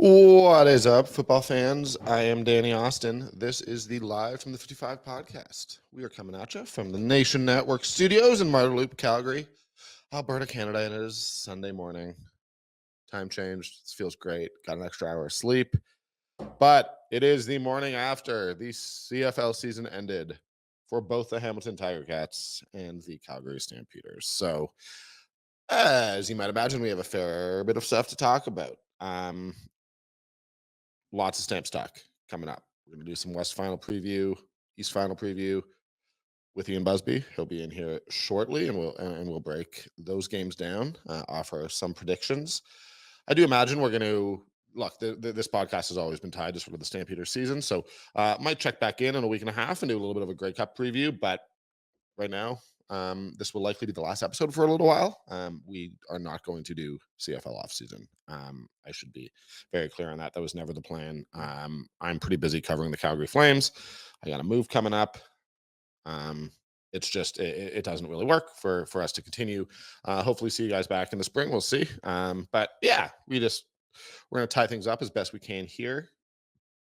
What is up, football fans? I am Danny Austin. This is the Live from the 55 podcast. We are coming at you from the Nation Network studios in Loop, Calgary, Alberta, Canada, and it is Sunday morning. Time changed. This feels great. Got an extra hour of sleep. But it is the morning after the CFL season ended for both the Hamilton Tiger Cats and the Calgary Stampeders. So, as you might imagine, we have a fair bit of stuff to talk about. Lots of stamp stock coming up. We're going to do some West final preview, East final preview with Ian Busby. He'll be in here shortly, and we'll break those games down, offer some predictions. I do imagine we're going to look. This podcast has always been tied to sort of the Stampeders season, so might check back in a week and a half and do a little bit of a Grey Cup preview. But right now, this will likely be the last episode for a little while. We are not going to do CFL off season. I should be very clear on that. That was never the plan. I'm pretty busy covering the Calgary Flames. I got a move coming up. It's just it doesn't really work for us to continue. Hopefully, see you guys back in the spring. We'll see. But yeah, we're gonna tie things up as best we can here.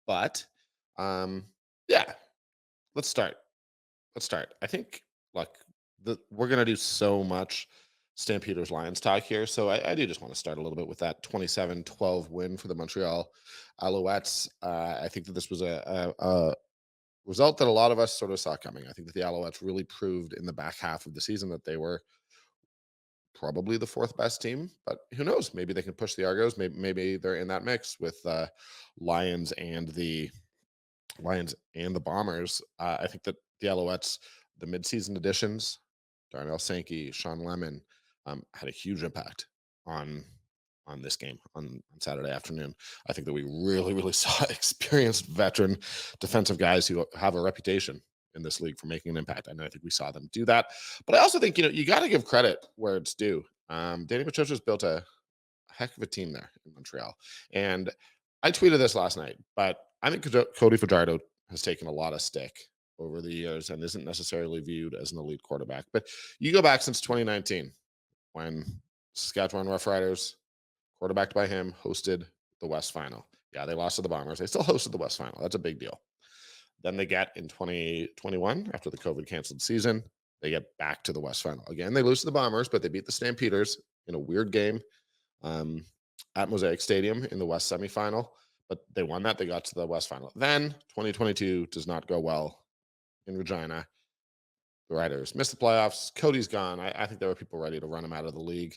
But yeah, let's start. I think like we're gonna do so much Stampeders Lions talk here. So I do just want to start a little bit with that 27-12 win for the Montreal Alouettes. I think that this was a result that a lot of us sort of saw coming. I think that the Alouettes really proved in the back half of the season that they were probably the fourth best team, but who knows? Maybe they can push the Argos. Maybe they're in that mix with Lions and the Bombers. I think that the Alouettes, the midseason additions, Darnell Sankey, Sean Lemon, had a huge impact on this game on Saturday afternoon. I think that we really saw experienced veteran defensive guys who have a reputation in this league for making an impact. And I think we saw them do that. But I also think, you got to give credit where it's due. Danny Patrocia's built a heck of a team there in Montreal. And I tweeted this last night, but I think Cody Fajardo has taken a lot of stick over the years and isn't necessarily viewed as an elite quarterback. But you go back since 2019 when Saskatchewan Roughriders, quarterbacked by him, hosted the West Final. Yeah, they lost to the Bombers. They still hosted the West Final. That's a big deal. Then they get in 2021, after the COVID canceled season, they get back to the West Final. Again, they lose to the Bombers, but they beat the Stampeders in a weird game at Mosaic Stadium in the West semifinal. But they won that. They got to the West Final. Then 2022 does not go well in Regina. The Riders missed the playoffs. Cody's gone. I think there were people ready to run him out of the league.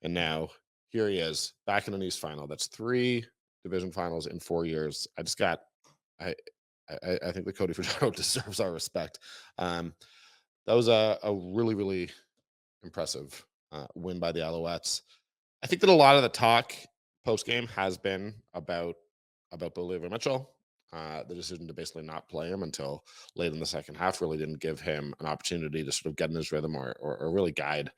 And now here he is back in an East final. That's 3 division finals in 4 years. I think that Cody Fajardo deserves our respect. That was a really impressive win by the Alouettes. I think that a lot of the talk post game has been about Bo Mitchell. The decision to basically not play him until late in the second half really didn't give him an opportunity to sort of get in his rhythm or really guide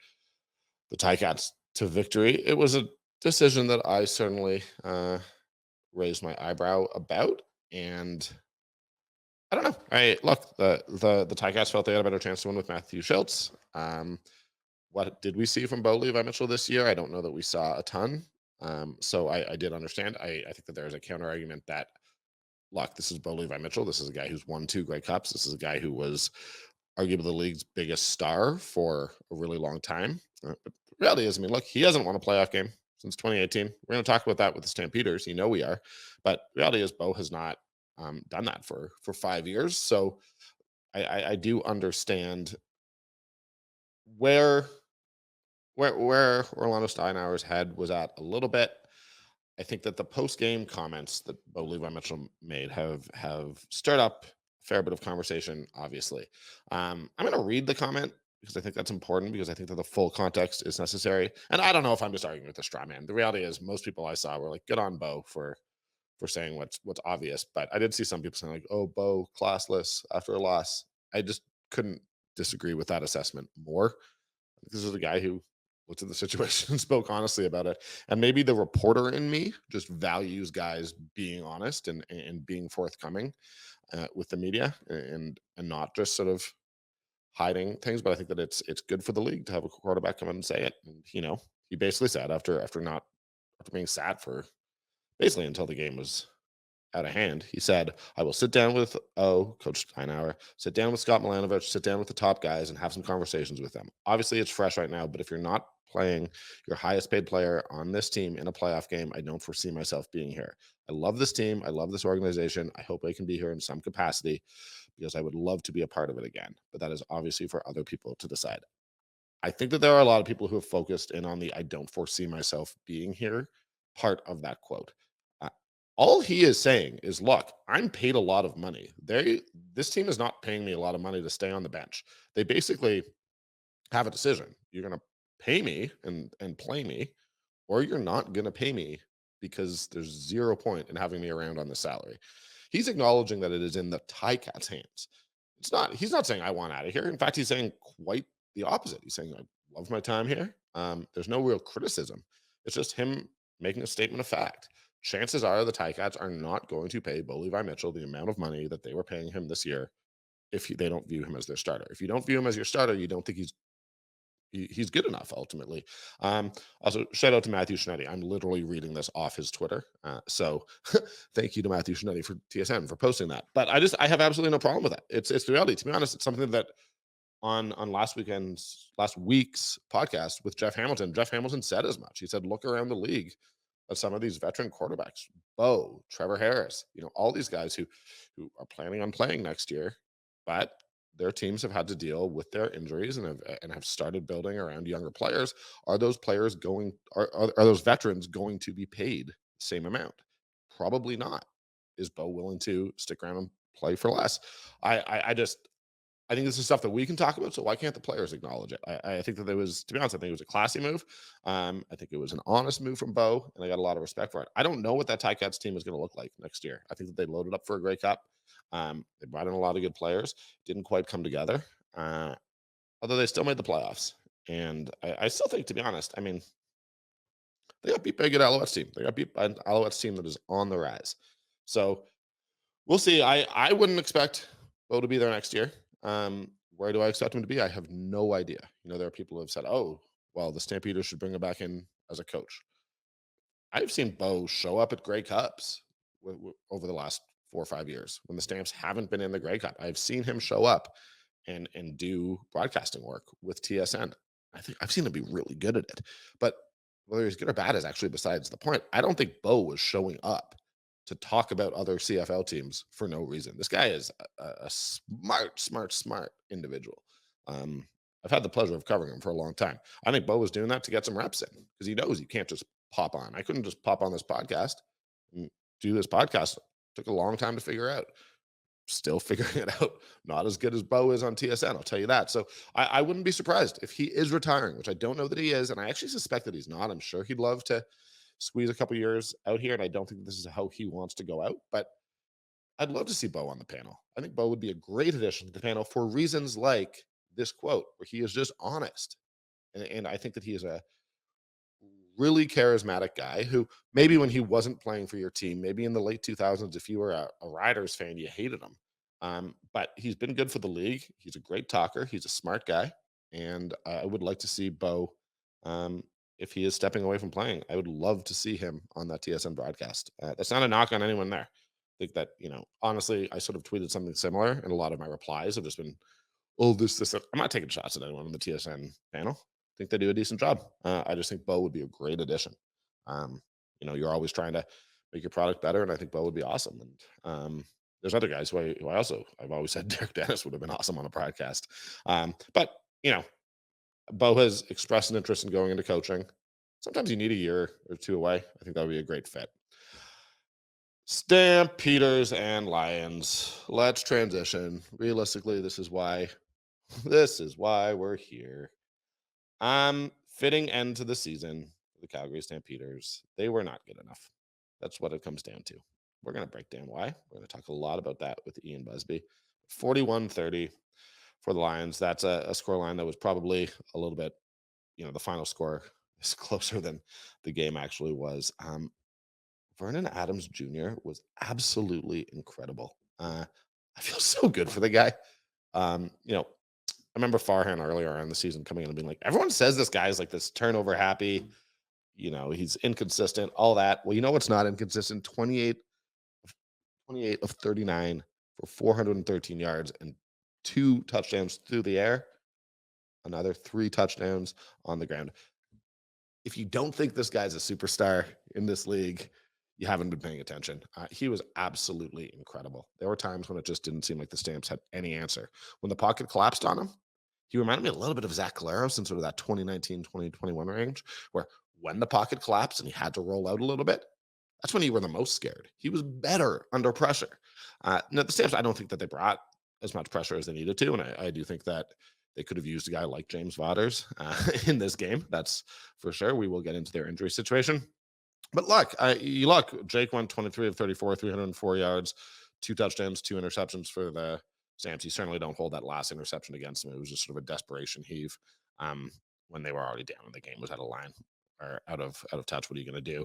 the Ticats to victory. It was a decision that I certainly raised my eyebrow about, and I don't know. The Ticats felt they had a better chance to win with Matthew Schultz. What did we see from Bo Mitchell this year? I don't know that we saw a ton. So I did understand. I think that there's a counter argument that, look, this is Bo Mitchell. This is a guy who's won 2 Grey Cups. This is a guy who was arguably the league's biggest star for a really long time. But the reality is, look, he hasn't won a playoff game since 2018. We're going to talk about that with the Stampeders. We are. But the reality is, Bo has not done that for 5 years. So I do understand where Orlando Steinauer's head was at a little bit. I think that the post-game comments that Bo Mitchell made have stirred up a fair bit of conversation, obviously. I'm going to read the comment because I think that's important, because I think that the full context is necessary. And I don't know if I'm just arguing with the straw man. The reality is most people I saw were like, good on Bo for saying what's obvious. But I did see some people saying like, oh, Bo, classless after a loss. I just couldn't disagree with that assessment more. This is a guy who looked at the situation and spoke honestly about it. And maybe the reporter in me just values guys being honest and being forthcoming with the media and not just sort of hiding things. But I think that it's good for the league to have a quarterback come in and say it. And, he basically said after being sat for basically until the game was out of hand. He said, I will sit down with Coach Steinauer, sit down with Scott Milanovic, sit down with the top guys and have some conversations with them. Obviously, it's fresh right now, but if you're not playing your highest paid player on this team in a playoff game, I don't foresee myself being here. I love this team. I love this organization. I hope I can be here in some capacity because I would love to be a part of it again. But that is obviously for other people to decide. I think that there are a lot of people who have focused in on the "I don't foresee myself being here" part of that quote. Uh, all he is saying is, "Look, I'm paid a lot of money. This team is not paying me a lot of money to stay on the bench." They basically have a decision. You're going to pay me and play me, or you're not going to pay me because there's zero point in having me around on the salary. He's acknowledging that it is in the Ticats' hands. He's not saying I want out of here. In fact, he's saying quite the opposite. He's saying I love my time here. There's no real criticism. It's just him making a statement of fact. Chances are the Ticats are not going to pay Bo Levi Mitchell the amount of money that they were paying him this year if they don't view him as their starter. If you don't view him as your starter, you don't think he's good enough ultimately. Also, shout out to Matthew Shinetti. I'm literally reading this off his Twitter. So thank you to Matthew Shinetti for TSN for posting that. But I have absolutely no problem with that. It's the reality. To be honest, it's something that on last week's podcast with Jeff Hamilton. Jeff Hamilton said as much. He said, look around the league at some of these veteran quarterbacks, Bo, Trevor Harris, all these guys who are planning on playing next year, but their teams have had to deal with their injuries and have started building around younger players. Are those players going are those veterans going to be paid the same amount? Probably not. Is Bo willing to stick around and play for less? I think this is stuff that we can talk about. So why can't the players acknowledge it? I think that to be honest, I think it was a classy move. I think it was an honest move from Bo, and I got a lot of respect for it. I don't know what that Ticats team is going to look like next year. I think that they loaded up for a Grey Cup. They brought in a lot of good players. Didn't quite come together, although they still made the playoffs. And I still think, to be honest, I mean, they got beat by a good Alouettes team. They got beat by an Alouettes team that is on the rise. So we'll see. I wouldn't expect Bo to be there next year. Where do I expect him to be? I have no idea. There are people who have said, "Oh, well, the Stampeders should bring him back in as a coach." I've seen Bo show up at Grey Cups over the last 4 or 5 years when the Stamps haven't been in the Grey Cup. I've seen him show up and do broadcasting work with TSN. I think I've seen him be really good at it. But whether he's good or bad is actually besides the point. I don't think Bo was showing up to talk about other CFL teams for no reason. This guy is a smart individual. Um, I've had the pleasure of covering him for a long time. I think Bo was doing that to get some reps in because he knows you can't just pop on. I couldn't just pop on this podcast and do this podcast. Took a long time to figure out. Still figuring it out. Not as good as Bo is on TSN, I'll tell you that. So I wouldn't be surprised if he is retiring, which I don't know that he is, and I actually suspect that he's not. I'm sure he'd love to squeeze a couple years out here, and I don't think this is how he wants to go out. But I'd love to see Bo on the panel. I think Bo would be a great addition to the panel for reasons like this quote, where he is just honest, and I think that he is a really charismatic guy who maybe when he wasn't playing for your team, maybe in the late 2000s, if you were a Riders fan, you hated him. But he's been good for the league. He's a great talker. He's a smart guy. And I would like to see Bo, if he is stepping away from playing. I would love to see him on that TSN broadcast. That's not a knock on anyone there. I think that, honestly, I sort of tweeted something similar, and a lot of my replies have just been, oh, this. I'm not taking shots at anyone on the TSN panel. I think they do a decent job. I just think Bo would be a great addition. Um, you're always trying to make your product better, and I think Bo would be awesome. And there's other guys I've always said Derek Dennis would have been awesome on a podcast. But Bo has expressed an interest in going into coaching. Sometimes you need a year or two away. I think that would be a great fit. Stampeders and Lions. Let's transition. Realistically, this is why we're here. Fitting end to the season for the Calgary Stampeders. They were not good enough. That's what it comes down to. We're going to break down why. We're going to talk a lot about that with Ian Busby. 41-30 for the Lions. That's a scoreline that was probably a little bit, the final score is closer than the game actually was. Vernon Adams Jr. was absolutely incredible. I feel so good for the guy. I remember Farhan earlier in the season coming in and being like, everyone says this guy is like this turnover happy, He's inconsistent, all that. Well, you know what's not inconsistent? 28 of 39 for 413 yards and 2 touchdowns through the air, another 3 touchdowns on the ground. If you don't think this guy's a superstar in this league, you haven't been paying attention. He was absolutely incredible. There were times when it just didn't seem like the Stamps had any answer. When the pocket collapsed on him, he reminded me a little bit of Zach Collaros in sort of that 2019, 2021 range, where when the pocket collapsed and he had to roll out a little bit, that's when you were the most scared. He was better under pressure. Now, the Stamps, I don't think that they brought as much pressure as they needed to. And I do think that they could have used a guy like James Vaughters in this game. That's for sure. We will get into their injury situation. But look, Jake went 23 of 34, 304 yards, 2 touchdowns, 2 interceptions for the Stamps. You certainly don't hold that last interception against them. It was just sort of a desperation heave when they were already down and the game was out of line or out of touch. What are you going to do?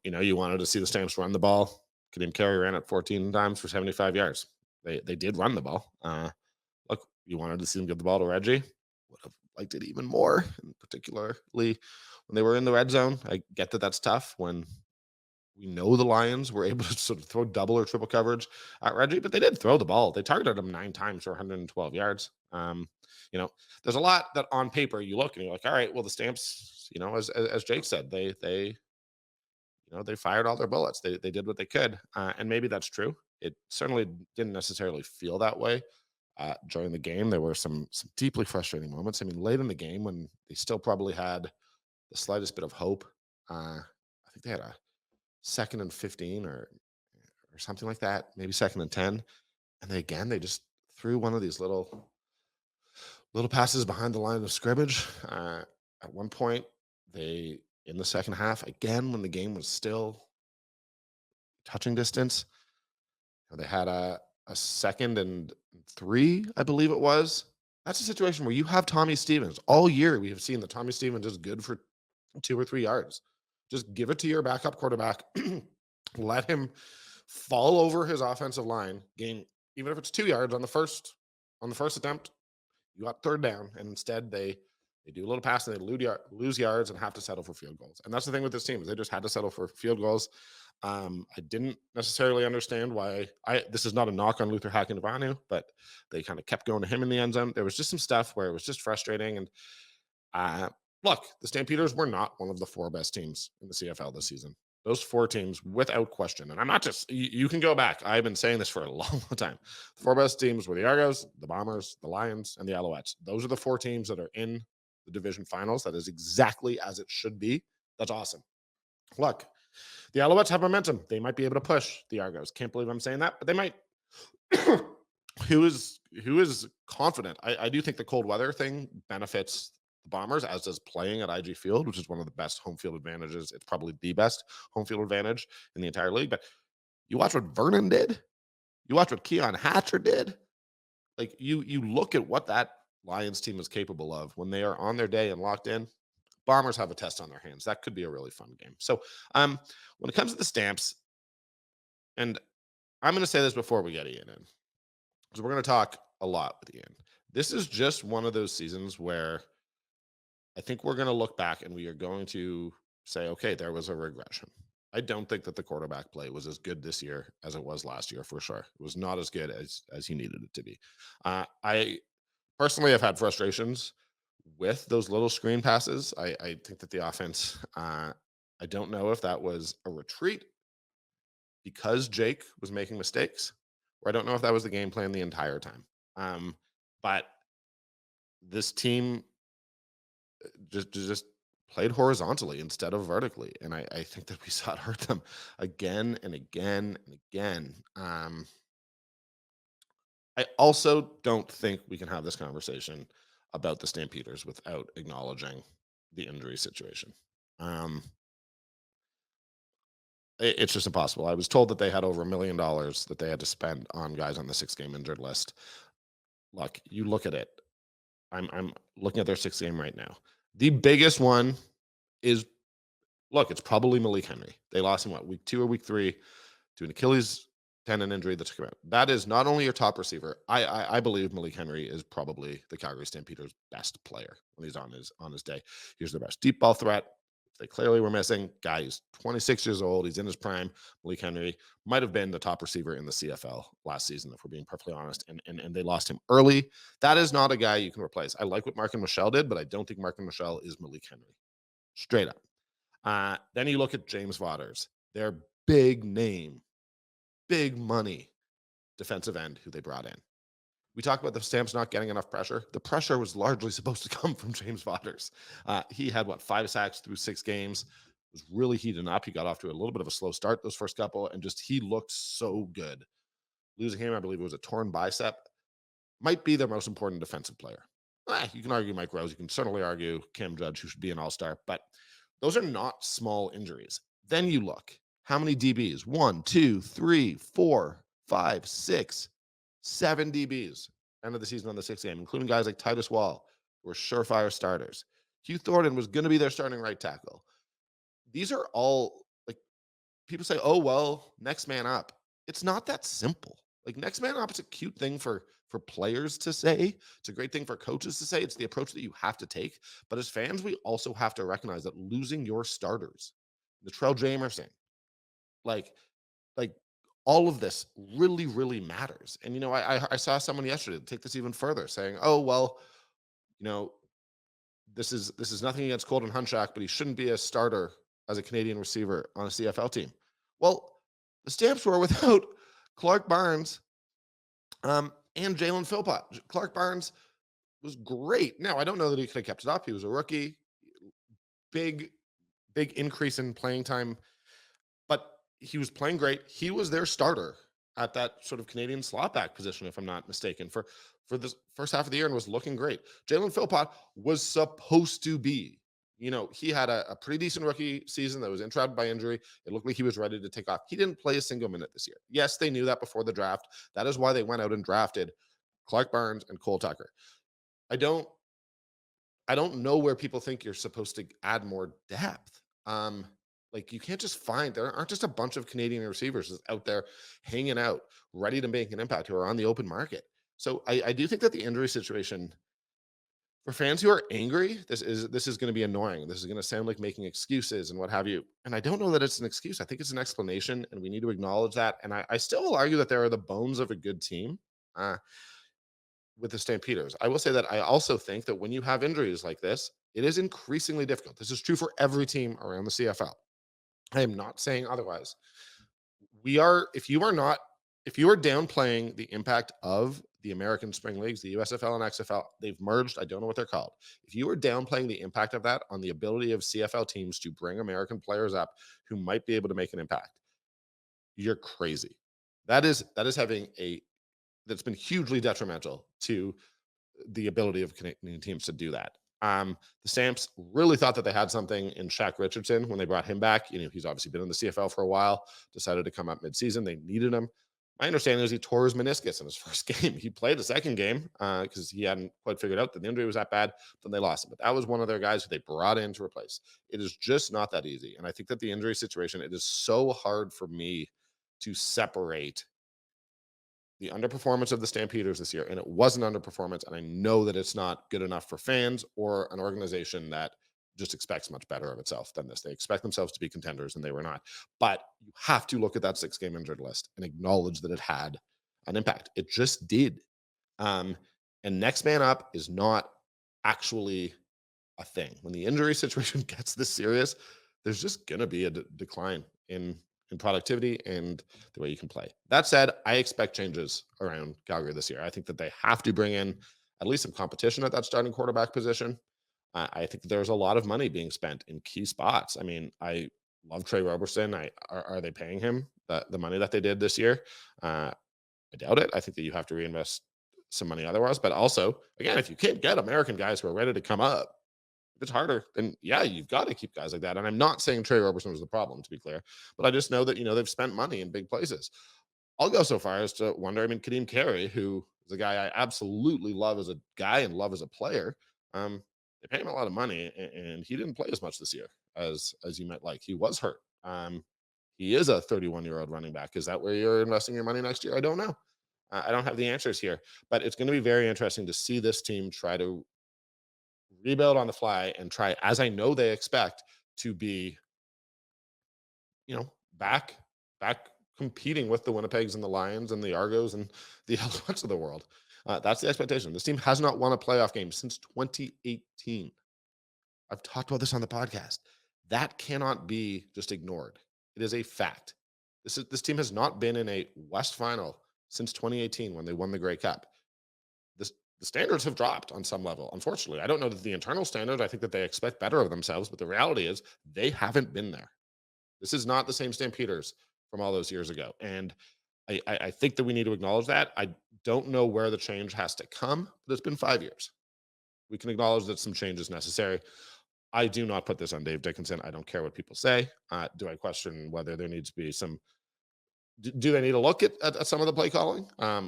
You wanted to see the Stamps run the ball. Kadeem Carey ran it 14 times for 75 yards. They did run the ball. Look, you wanted to see them give the ball to Reggie. Would have liked it even more, and particularly when they were in the red zone. I get that that's tough when we know the Lions were able to sort of throw double or triple coverage at Reggie, but they did throw the ball. They targeted him 9 times for 112 yards. There's a lot that on paper you look and you're like, all right, well, the Stamps, as Jake said, they fired all their bullets. They did what they could, and maybe that's true. It certainly didn't necessarily feel that way during the game. There were some deeply frustrating moments. I mean, late in the game when they still probably had the slightest bit of hope. I think they had a 2nd and 15 or something like that, maybe 2nd and 10, and they just threw one of these little passes behind the line of scrimmage. At one point, they in the second half, again when the game was still touching distance, they had a 2nd and 3, I believe it was. That's a situation where you have Tommy Stevens. All year we have seen that Tommy Stevens is good for 2 or 3 yards. Just give it to your backup quarterback. Let him fall over his offensive line, gain even if it's 2 yards on the first attempt. You got third down, and instead they do a little pass and they lose yards and have to settle for field goals. And that's the thing with this team is they just had to settle for field goals. I didn't necessarily understand why. This is not a knock on Luther Hakinavanu, but they kind of kept going to him in the end zone. There was just some stuff where it was just frustrating. And look, the Stampeders were not one of the 4 best teams in the CFL this season. Those 4 teams, without question, and I'm not just, you can go back. I've been saying this for a long time. The 4 best teams were the Argos, the Bombers, the Lions, and the Alouettes. Those are the 4 teams that are in the division finals. That is exactly as it should be. That's awesome. Look, the Alouettes have momentum. They might be able to push the Argos. Can't believe I'm saying that, but they might. who is confident? I do think the cold weather thing benefits the Bombers, as does playing at IG Field, which is one of the best home field advantages. It's probably the best home field advantage in the entire league. But you watch what Vernon did. You watch what Keon Hatcher did. Like you look at what that Lions team is capable of when they are on their day and locked in. Bombers have a test on their hands. That could be a really fun game. So when it comes to the Stamps, and I'm going to say this before we get Ian in, because we're going to talk a lot with Ian. This is just one of those seasons where I think we're going to look back and we are going to say, okay, there was a regression. I don't think that the quarterback play was as good this year as it was last year, for sure. It was not as good as he needed it to be. I personally have had frustrations with those little screen passes. I think that the offense, I don't know if that was a retreat because Jake was making mistakes, or I don't know if that was the game plan the entire time. But this team just played horizontally instead of vertically, and I think that we saw it hurt them again and again and again. I also don't think we can have this conversation about the Stampeders without acknowledging the injury situation. Um, it's just impossible. I was told that they had over $1 million that they had to spend on guys on the 6-game injured list. Look, you look at it. I'm looking at their 6th game right now. The biggest one is, look, it's probably Malik Henry. They lost him, week 2 or week 3 to an Achilles tendon injury that took him out. That is not only your top receiver. I believe Malik Henry is probably the Calgary Stampeders' best player when he's on his day. He's the best deep ball threat. They clearly were missing. Guy is 26 years old. He's in his prime. Malik Henry might have been the top receiver in the CFL last season, if we're being perfectly honest. And they lost him early. That is not a guy you can replace. I like what Markin Michelle did, but I don't think Markin Michelle is Malik Henry. Straight up. Then you look at James Waters, their big name, big money defensive end who they brought in. We talk about the Stamps not getting enough pressure. The pressure was largely supposed to come from James Waters. He had, 5 sacks through 6 games. Was really heating up. He got off to a little bit of a slow start those first couple, and just he looked so good. Losing him, I believe it was a torn bicep, might be their most important defensive player. You can argue Mike Rose. You can certainly argue Cam Judge, who should be an all-star, but those are not small injuries. Then you look, how many DBs? 1, 2, 3, 4, 5, 6, 7 DBs. End of the season on the 6th game, including guys like Titus Wall, who were surefire starters. Hugh Thornton was going to be their starting right tackle. These are all like people say, oh, well, next man up. It's not that simple. Like next man up is a cute thing for players to say. It's a great thing for coaches to say. It's the approach that you have to take. But as fans, we also have to recognize that losing your starters, Latrell Jamerson, like like all of this really, really matters. And I saw someone yesterday take this even further, saying, "Oh well, you know, this is nothing against Colton Hunchak, but he shouldn't be a starter as a Canadian receiver on a CFL team." Well, the Stamps were without Clark Barnes and Jalen Philpott. Clark Barnes was great. Now I don't know that he could have kept it up. He was a rookie, big, big increase in playing time, but he was playing great. He was their starter at that sort of Canadian slot back position, if I'm not mistaken, for this first half of the year and was looking great. Jalen Philpott was supposed to be, he had a pretty decent rookie season that was interrupted by injury. It looked like he was ready to take off. He didn't play a single minute this year. Yes, they knew that before the draft. That is why they went out and drafted Clark Barnes and Cole Tucker. I don't I don't know where people think you're supposed to add more depth. Like you can't just find there aren't just a bunch of Canadian receivers out there hanging out, ready to make an impact who are on the open market. So I do think that the injury situation for fans who are angry, this is going to be annoying. This is going to sound like making excuses and what have you. And I don't know that it's an excuse. I think it's an explanation, and we need to acknowledge that. And I still will argue that there are the bones of a good team. With the Stampeders. I will say that I also think that when you have injuries like this, it is increasingly difficult. This is true for every team around the CFL. I am not saying otherwise. If you are downplaying the impact of the American Spring Leagues, the USFL and XFL, they've merged. I don't know what they're called. If you are downplaying the impact of that on the ability of CFL teams to bring American players up who might be able to make an impact, you're crazy. That is having a that's been hugely detrimental to the ability of Canadian teams to do that. The Stamps really thought that they had something in Shaq Richardson when they brought him back. He's obviously been in the CFL for a while, decided to come up midseason. They needed him. My understanding is he tore his meniscus in his first game. He played the second game because he hadn't quite figured out that the injury was that bad. Then they lost him. But that was one of their guys who they brought in to replace. It is just not that easy. And I think that the injury situation, it is so hard for me to separate the underperformance of the Stampeders this year, and it was an underperformance. And I know that it's not good enough for fans or an organization that just expects much better of itself than this. They expect themselves to be contenders, and they were not. But you have to look at that 6 game injured list and acknowledge that it had an impact. It just did. Um, and next man up is not actually a thing. When the injury situation gets this serious, there's just going to be a decline in productivity and the way you can play. That said, I expect changes around Calgary this year. I think that they have to bring in at least some competition at that starting quarterback position. I think there's a lot of money being spent in key spots. I mean, I love Trey Roberson. Are they paying him the money that they did this year? I doubt it. I think that you have to reinvest some money otherwise. But also, again, if you can't get American guys who are ready to come up, if it's harder, then yeah, you've got to keep guys like that. And I'm not saying Trey Roberson was the problem, to be clear, but I just know that they've spent money in big places. I'll go so far as to wonder. I mean, Kadeem Carey, who is a guy I absolutely love as a guy and love as a player, they pay him a lot of money, and he didn't play as much this year as you might like. He was hurt. He is a 31-year-old running back. Is that where you're investing your money next year? I don't know. I don't have the answers here, but it's going to be very interesting to see this team try to rebuild on the fly and try, as I know they expect, to be, back competing with the Winnipegs and the Lions and the Argos and the Alouettes of the world. That's the expectation. This team has not won a playoff game since 2018. I've talked about this on the podcast. That cannot be just ignored. It is a fact. This team has not been in a West Final since 2018 when they won the Grey Cup. The standards have dropped on some level, unfortunately. I don't know that the internal standards, I think that they expect better of themselves, but the reality is they haven't been there. This is not the same Stampeders from all those years ago. And I think that we need to acknowledge that. I don't know where the change has to come, but it's been 5 years. We can acknowledge that some change is necessary. I do not put this on Dave Dickinson. I don't care what people say. Do I question whether there needs to be some? Do they need to look at some of the play calling?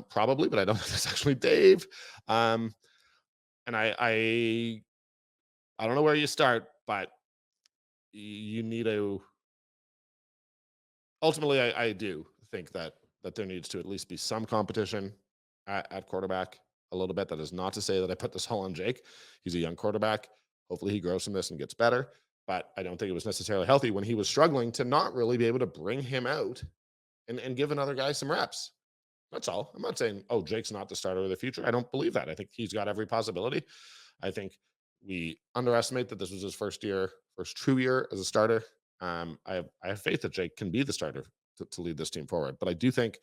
Probably, but I don't think that's actually Dave. And I don't know where you start, but you need to. Ultimately, I do think that there needs to at least be some competition at quarterback a little bit. That is not to say that I put this all on Jake. He's a young quarterback. Hopefully he grows from this and gets better. But I don't think it was necessarily healthy when he was struggling to not really be able to bring him out and give another guy some reps. That's all. I'm not saying, oh, Jake's not the starter of the future. I don't believe that. I think he's got every possibility. I think we underestimate that this was his first true year as a starter. I have faith that Jake can be the starter to lead this team forward. But I do think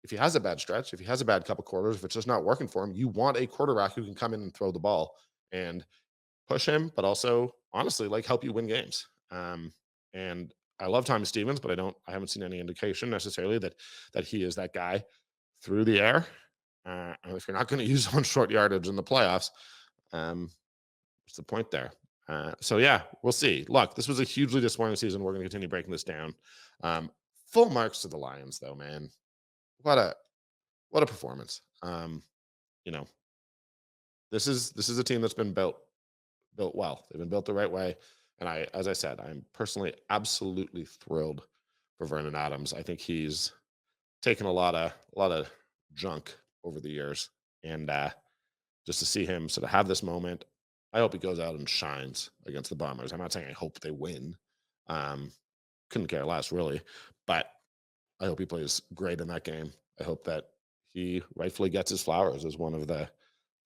if he has a bad stretch, if he has a bad couple quarters, if it's just not working for him, you want a quarterback who can come in and throw the ball and push him, but also honestly, like help you win games. And I love Tommy Stevens, but I haven't seen any indication necessarily that he is that guy through the air. And if you're not going to use him on short yardage in the playoffs, what's the point there? So yeah, we'll see. Look, this was a hugely disappointing season. We're going to continue breaking this down. Full marks to the Lions, though, man. What a performance. This is a team that's been built well. They've been built the right way. And as I said, I'm personally absolutely thrilled for Vernon Adams. I think he's taken a lot of junk over the years, and just to see him sort of have this moment, I hope he goes out and shines against the Bombers. I'm not saying I hope they win. Couldn't care less, really, but I hope he plays great in that game. I hope that he rightfully gets his flowers as one of the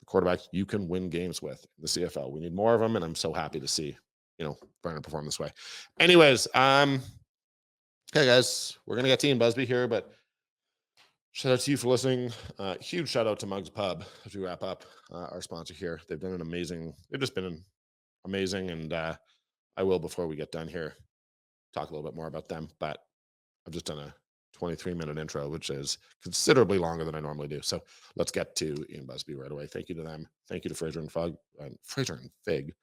quarterbacks you can win games with in the CFL. We need more of them, and I'm so happy to see Vernon perform this way. Anyways, okay, guys, we're gonna get to Ian Busby here, but shout out to you for listening. Huge shout out to Mugs Pub as we wrap up our sponsor here. They've just been amazing, and I will, before we get done here, talk a little bit more about them. But I've just done a 23-minute intro, which is considerably longer than I normally do. So let's get to Ian Busby right away. Thank you to them. Thank you to Fraser and Fig.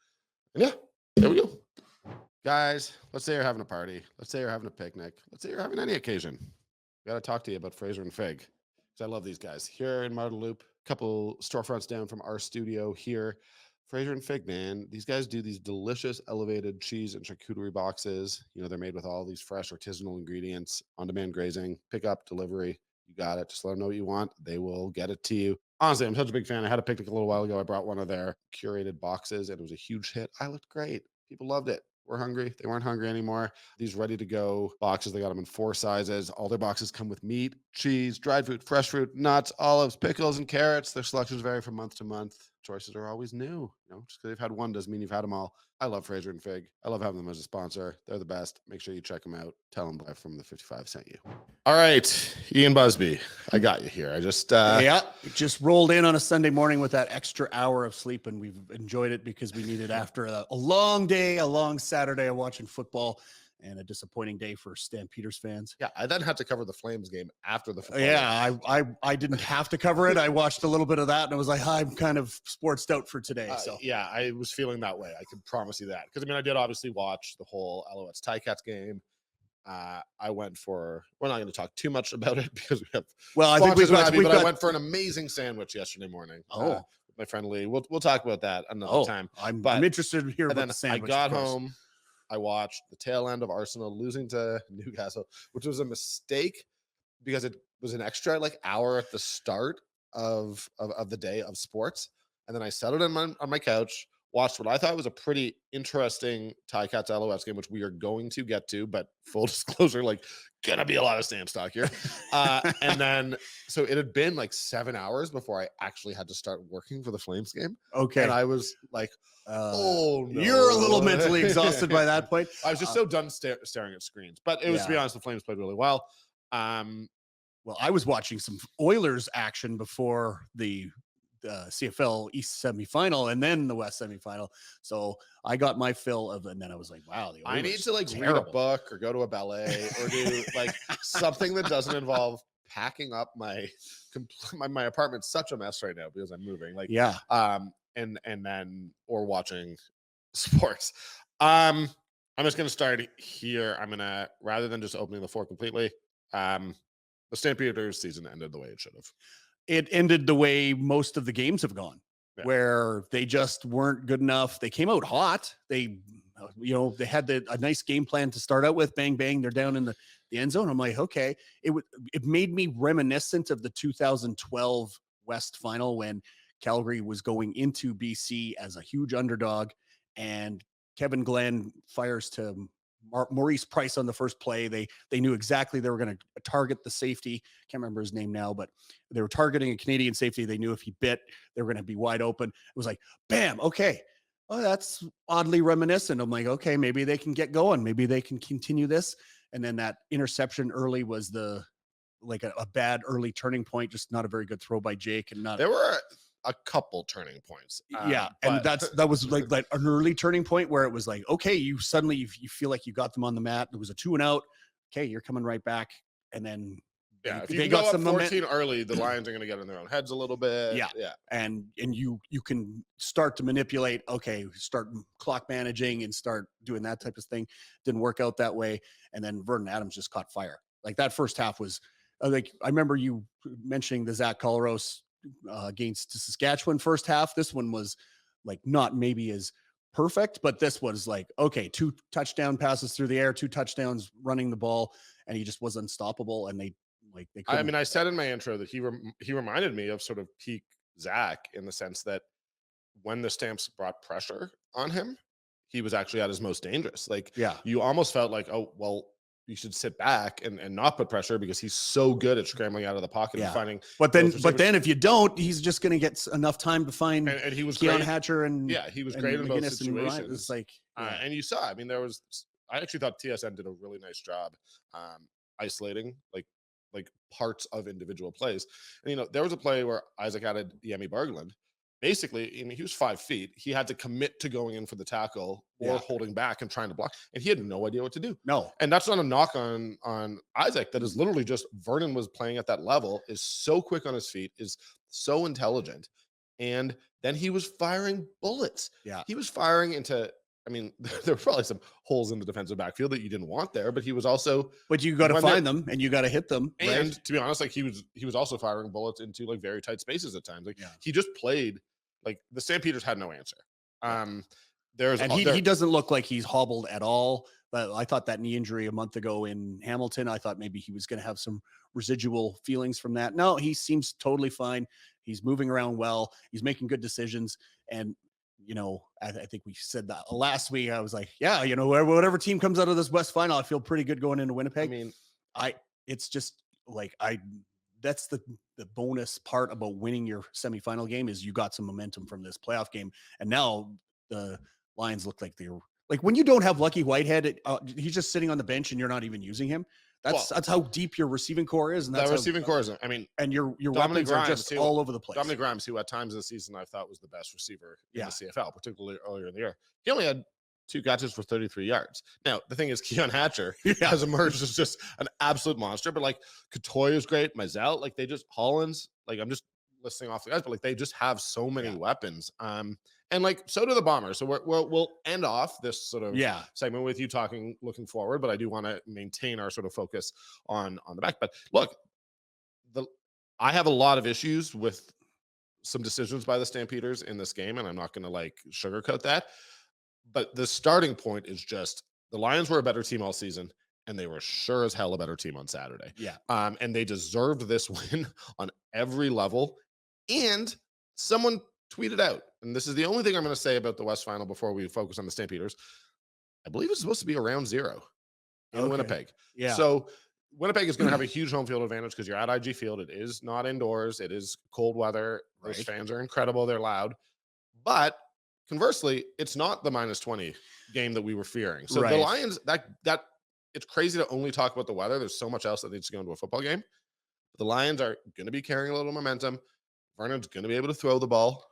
And yeah, there we go. Guys, let's say you're having a party. Let's say you're having a picnic. Let's say you're having any occasion. Got to talk to you about Fraser and Fig, because I love these guys. Here in Martin Loop, a couple storefronts down from our studio here. Fraser and Fig, man, these guys do these delicious elevated cheese and charcuterie boxes. They're made with all these fresh artisanal ingredients, on-demand grazing, pick up, delivery. You got it. Just let them know what you want. They will get it to you. Honestly, I'm such a big fan. I had a picnic a little while ago. I brought one of their curated boxes, and it was a huge hit. I looked great. People loved it. We're hungry. They weren't hungry anymore. These ready to go boxes, they got them in 4 sizes. All their boxes come with meat, cheese, dried fruit, fresh fruit, nuts, olives, pickles, and carrots. Their selections vary from month to month. Choices are always new. Just because they've had one doesn't mean you've had them all. I love Fraser and Fig. I love having them as a sponsor. They're the best. Make sure you check them out. Tell them Black from the 55 sent you. All right, Ian Busby, I got you here. I just rolled in on a Sunday morning with that extra hour of sleep, and we've enjoyed it because we needed after a long day, a long Saturday of watching football, and a disappointing day for Stampeders fans. Yeah, I then had to cover the Flames game after the football. Yeah, I didn't have to cover it. I watched a little bit of that, and I was like, I'm kind of sportsed out for today. So yeah, I was feeling that way. I can promise you that, because I did obviously watch the whole Alouettes Ticats game. I went for. We're not going to talk too much about it because we have. Well, I think I went for an amazing sandwich yesterday morning. With my friend Lee. We'll talk about that another time. I'm interested to hear about the sandwich. I got home. I watched the tail end of Arsenal losing to Newcastle, which was a mistake because it was an extra hour at the start of the day of sports. And then I settled on my couch, watched what I thought was a pretty interesting Ticats Alouettes game, which we are going to get to, but full disclosure, like, gonna be a lot of stamp stock here. And then, so it had been like 7 hours before I actually had to start working for the Flames game. And Okay. I was like, oh no. You're a little mentally exhausted by that point. I was just so done staring at screens. But it was, to be Yeah. honest, the Flames played really well. Well, I was watching some Oilers action before the CFL East semifinal and then the West semifinal. So I got my fill of, and then I was like, wow, the Oilers I need to like read a terrible. book or go to a ballet or do like something that doesn't involve packing up my apartment's such a mess right now because I'm moving. Like, Yeah. and then or watching sports. I'm just gonna start here. I'm gonna, rather than just opening the floor completely, the Stampeders season ended the way it should have. It ended the way most of the games have gone, Yeah. where they just weren't good enough. They came out hot. They, they had a nice game plan to start out with. Bang, bang. They're down in the end zone. I'm like, okay. It made me reminiscent of the 2012 West final when Calgary was going into BC as a huge underdog, and Kevin Glenn fires to Maurice Price on the first play. They knew exactly they were going to target the safety. Can't remember his name now, but they were targeting a Canadian safety. They knew if he bit, they were going to be wide open. It was like, bam, okay. Oh, that's oddly reminiscent. I'm like, okay, maybe they can get going. Maybe they can continue this. And then that interception early was a bad early turning point. Just not a very good throw by Jake, and not. There were a couple turning points. Yeah, and that was like an early turning point where it was like, okay, you suddenly you feel like you got them on the mat. There was a 2-and-out. Okay, you're coming right back, and then if you got some 14 early, the Lions are going to get in their own heads a little bit. Yeah, and you can start to manipulate. Okay, start clock managing and start doing that type of thing. Didn't work out that way, and then Vernon Adams just caught fire. Like that first half was like, I remember you mentioning the Zach Collaros against Saskatchewan first half. This one was like not maybe as perfect, but this was like, okay, 2 touchdown passes through the air, 2 touchdowns running the ball, and he just was unstoppable. And they I mean, I said in my intro that he reminded me of sort of peak Zach in the sense that when the Stamps brought pressure on him, he was actually at his most dangerous. Like, yeah, you almost felt like, oh, well, you should sit back and not put pressure because he's so good at scrambling out of the pocket and finding. But then if you don't, he's just going to get enough time to find. And he was Keon great. Hatcher and he was great in both situations. It's like, and you saw. I mean, I actually thought TSN did a really nice job isolating like parts of individual plays. And there was a play where Isaac added Yemi Bargland. Basically, I mean, he was 5 feet. He had to commit to going in for the tackle or holding back and trying to block, and he had no idea what to do. No, and that's not a knock on Isaac. That is literally just Vernon was playing at that level, is so quick on his feet, is so intelligent, and then he was firing bullets. Yeah, he was firing into. I mean, there were probably some holes in the defensive backfield that you didn't want there, but he was also. But you got to find them and you got to hit them. And right? to be honest, like he was also firing bullets into like very tight spaces at times. Like he just played like the Stampeders had no answer. He doesn't look like he's hobbled at all. But I thought that knee injury a month ago in Hamilton, I thought maybe he was going to have some residual feelings from that. No, he seems totally fine. He's moving around well. He's making good decisions. And I think we said that last week. I was like, yeah, whatever team comes out of this West final, I feel pretty good going into Winnipeg. I mean, it's just like that's the bonus part about winning your semifinal game is you got some momentum from this playoff game. And now the Lions look like they're like, when you don't have Lucky Whitehead, he's just sitting on the bench and you're not even using him. That's how deep your receiving core is. And that's receiving core is, I mean, and your weapons are just all over the place. Dominic Grimes, who at times this season I thought was the best receiver in the CFL, particularly earlier in the year. He only had 2 catches for 33 yards. Now, the thing is, Keon Hatcher has emerged as just an absolute monster, but like Katoy is great, Mizell, like they just, Hollins, like I'm just listing off the guys, but like they just have so many weapons. And like, so do the Bombers. So we'll end off this sort of segment with you looking forward, but I do want to maintain our sort of focus on the back. But look, I have a lot of issues with some decisions by the Stampeders in this game, and I'm not going to like sugarcoat that. But the starting point is just the Lions were a better team all season, and they were sure as hell a better team on Saturday. Yeah. And they deserved this win on every level. And someone tweeted out, and this is the only thing I'm going to say about the West Final before we focus on the Stampeders. I believe it's supposed to be around 0 in Okay. Winnipeg. Yeah. So Winnipeg is going to have a huge home field advantage because you're at IG Field. It is not indoors. It is cold weather. Those Right. fans are incredible. They're loud. But conversely, it's not the -20 game that we were fearing. So the Right. Lions, that it's crazy to only talk about the weather. There's so much else that needs to go into a football game. But the Lions are going to be carrying a little momentum. Vernon's going to be able to throw the ball.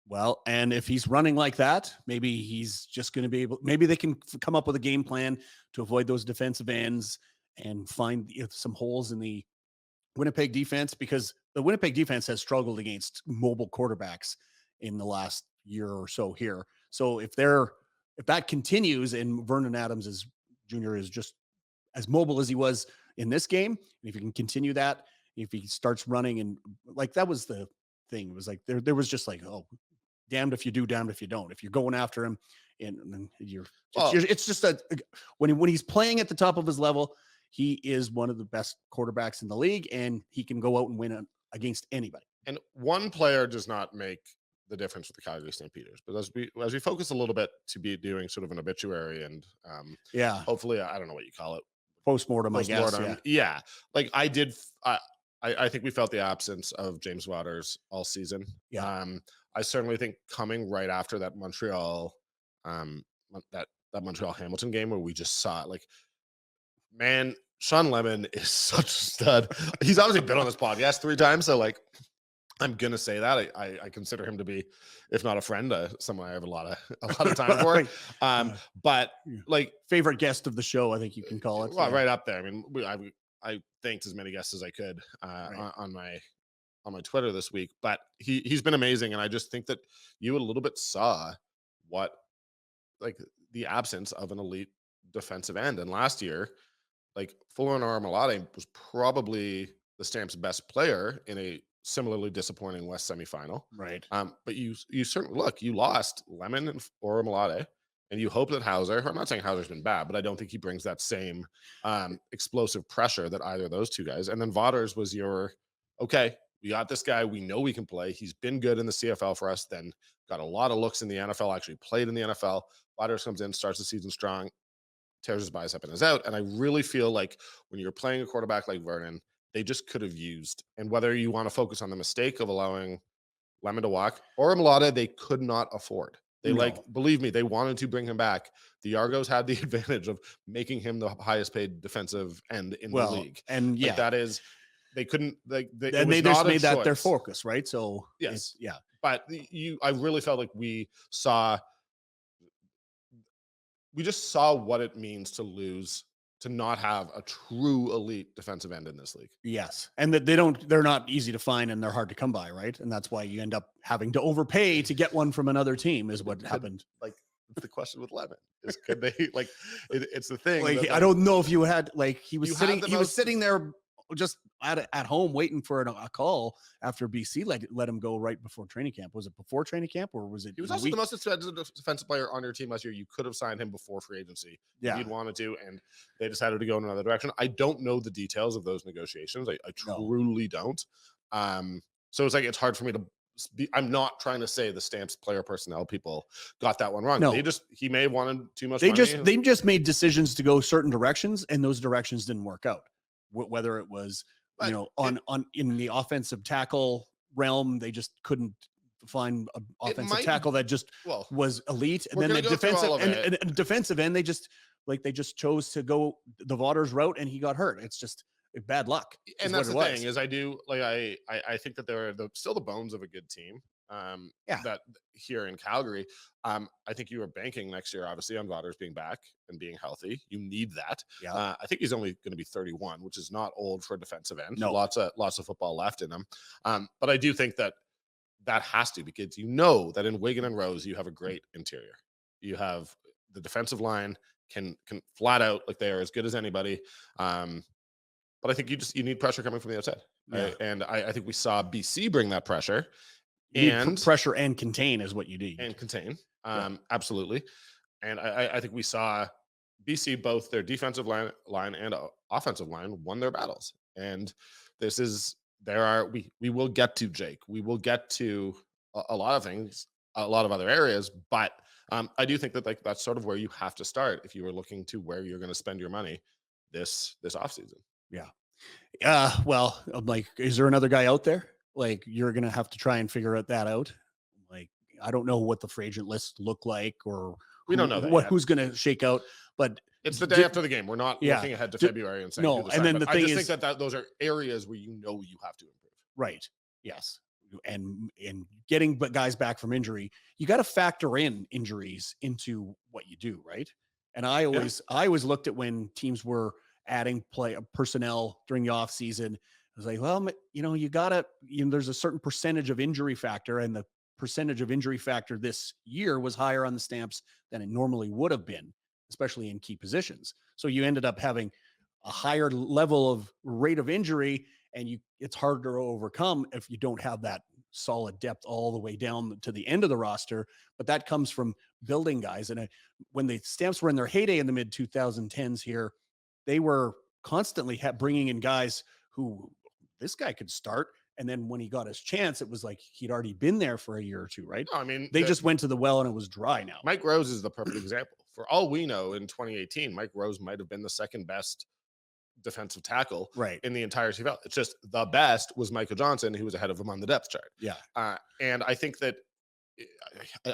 Well, and if he's running like that, maybe he's just going to be able, maybe they can come up with a game plan to avoid those defensive ends and find some holes in the Winnipeg defense, because the Winnipeg defense has struggled against mobile quarterbacks in the last year or so here. So if that continues and Vernon Adams is Jr. is just as mobile as he was in this game, and if he can continue that, if he starts running, and like that was the thing, it was like there was just like, oh, damned if you do, damned if you don't. If you're going after him, and then it's just a when he's playing at the top of his level, he is one of the best quarterbacks in the league, and he can go out and win against anybody. And one player does not make the difference with the Calgary Stampeders. But as we focus a little bit to be doing sort of an obituary and Yeah, hopefully, I don't know what you call it, postmortem, I guess. postmortem. Yeah, like I did. I think we felt the absence of James Waters all season. Yeah. I certainly think coming right after that Montreal, that Montreal Hamilton game where we just saw it, like, man, Sean Lemon is such a stud. He's obviously been on this podcast 3 times, so like, I'm gonna say that I consider him to be, if not a friend, someone I have a lot of time for. But like favorite guest of the show, I think you can call it. Well, right up there. I mean, I thanked as many guests as I could Right. on my Twitter this week, but he's been amazing, and I just think that you a little bit saw what, like, the absence of an elite defensive end. And last year, like, Fuller Armalade was probably the Stamps' best player in a similarly disappointing West semifinal. Right. But you certainly, look, you lost Lemon and Malade, and you hope that Hauser. I'm not saying Hauser's been bad, but I don't think he brings that same explosive pressure that either of those two guys. And then Vauders was your, okay, we got this guy. We know we can play. He's been good in the CFL for us. Then got a lot of looks in the NFL. Actually played in the NFL. Vauders comes in, starts the season strong, tears his bicep and is out. And I really feel like when you're playing a quarterback like Vernon, they just could have used. And whether you want to focus on the mistake of allowing Lemon to walk or Mulata, they could not afford. They believe me, they wanted to bring him back. The Argos had the advantage of making him the highest paid defensive end in the league. And like, that is, they couldn't, like, they just made that their focus, right? So yes, but I really felt like we just saw what it means to lose, to not have a true elite defensive end in this league. Yes. And that they're not easy to find, and they're hard to come by, right? And that's why you end up having to overpay to get one from another team, is what happened. Like, the question with Lemon is, could they, like, it's the thing. Like, I don't know if you had, like, he was sitting there just at home waiting for a call after BC let him go right before training camp. Was it before training camp, or was it? He was also the most expensive defensive player on your team last year. You could have signed him before free agency if you'd wanted to, and they decided to go in another direction. I don't know the details of those negotiations. I truly don't. So it's like, it's hard for me to I'm not trying to say the Stamps player personnel people got that one wrong. No. He may have wanted too much money. They just made decisions to go certain directions, and those directions didn't work out. Whether it was, in the offensive tackle realm, they just couldn't find an offensive tackle that just was elite. And then the defensive end, they just chose to go the Vauders route, and he got hurt. It's just bad luck. And that's the thing is, I think that they're still the bones of a good team. That here in Calgary, I think you were banking next year, obviously, on Vauders being back and being healthy. You need that. I think he's only going to be 31, which is not old for a defensive end. No. Lots of football left in him. But I do think that has to, because you know that in Wigan and Rose, you have a great interior. You have the defensive line can flat out, like, they are as good as anybody. But I think you need pressure coming from the outside. And I think we saw BC bring that pressure. And pressure and contain is what you need. And contain. Absolutely. And I think we saw BC, both their defensive line and offensive line, won their battles. And we will get to, Jake. We will get to a lot of things. a lot of other areas. But I do think that like that's sort of where you have to start if you were looking to where you're going to spend your money this offseason. Yeah. Well, I'm like, is there another guy out there? Like, you're gonna have to try and figure that out. Like, I don't know what the free agent list look like or We don't know that what yet. who's gonna shake out. But It's the day after the game. We're not yeah, looking ahead to d- February and saying who no. to And sign. then But the I thing just think is, that those are areas where you have to improve. right? Yes, and getting guys back from injury, you got to factor in injuries into what you do, right? And Yeah. I always looked at when teams were adding play personnel during the off season. I was like, well, you gotta, there's a certain percentage of injury factor, and the percentage of injury factor this year was higher on the Stamps than it normally would have been, especially in key positions. So you ended up having a higher level of rate of injury, and it's harder to overcome if you don't have that solid depth all the way down to the end of the roster. But that comes from building guys. And when the Stamps were in their heyday in the mid 2010s here, they were constantly bringing in guys who, this guy could start. And then when he got his chance, it was like he'd already been there for a year or two, right? No, I mean, They just went to the well and it was dry now. Mike Rose is the perfect example. For all we know, in 2018, Mike Rose might have been the second best defensive tackle Right. in the entire CFL. It's just the best was Michael Johnson, who was ahead of him on the depth chart. Yeah. And I think that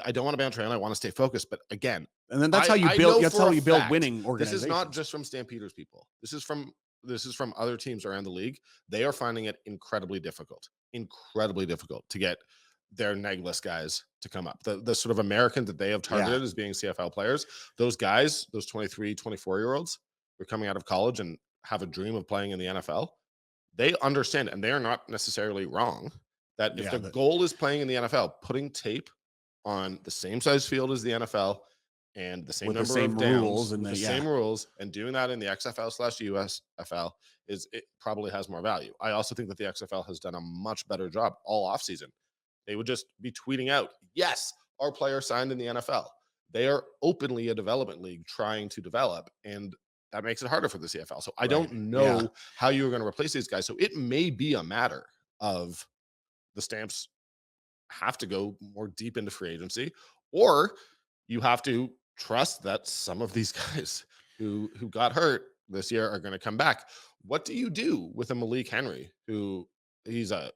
I don't want to bounce around. I want to stay focused. But again, and then that's how you I build. know That's for how a you build fact, winning this organizations. is not just from Stampeders people. This is from other teams around the league. They are finding it incredibly difficult to get their negless guys to come up. The sort of American that they have targeted as being CFL players, those guys, those 23, 24-year-olds who are coming out of college and have a dream of playing in the NFL, they understand, and they are not necessarily wrong, that if the goal is playing in the NFL, putting tape on the same size field as the NFL and the same with number the same of downs, rules and with the same rules, and doing that in the XFL/USFL it probably has more value. I also think that the XFL has done a much better job all offseason. They would just be tweeting out, yes, our player signed in the NFL. They are openly a development league trying to develop, and that makes it harder for the CFL. So I don't know how you're going to replace these guys. So it may be a matter of the Stamps have to go more deep into free agency, or you have to trust that some of these guys who got hurt this year are going to come back. What do you do with a Malik Henry who he's at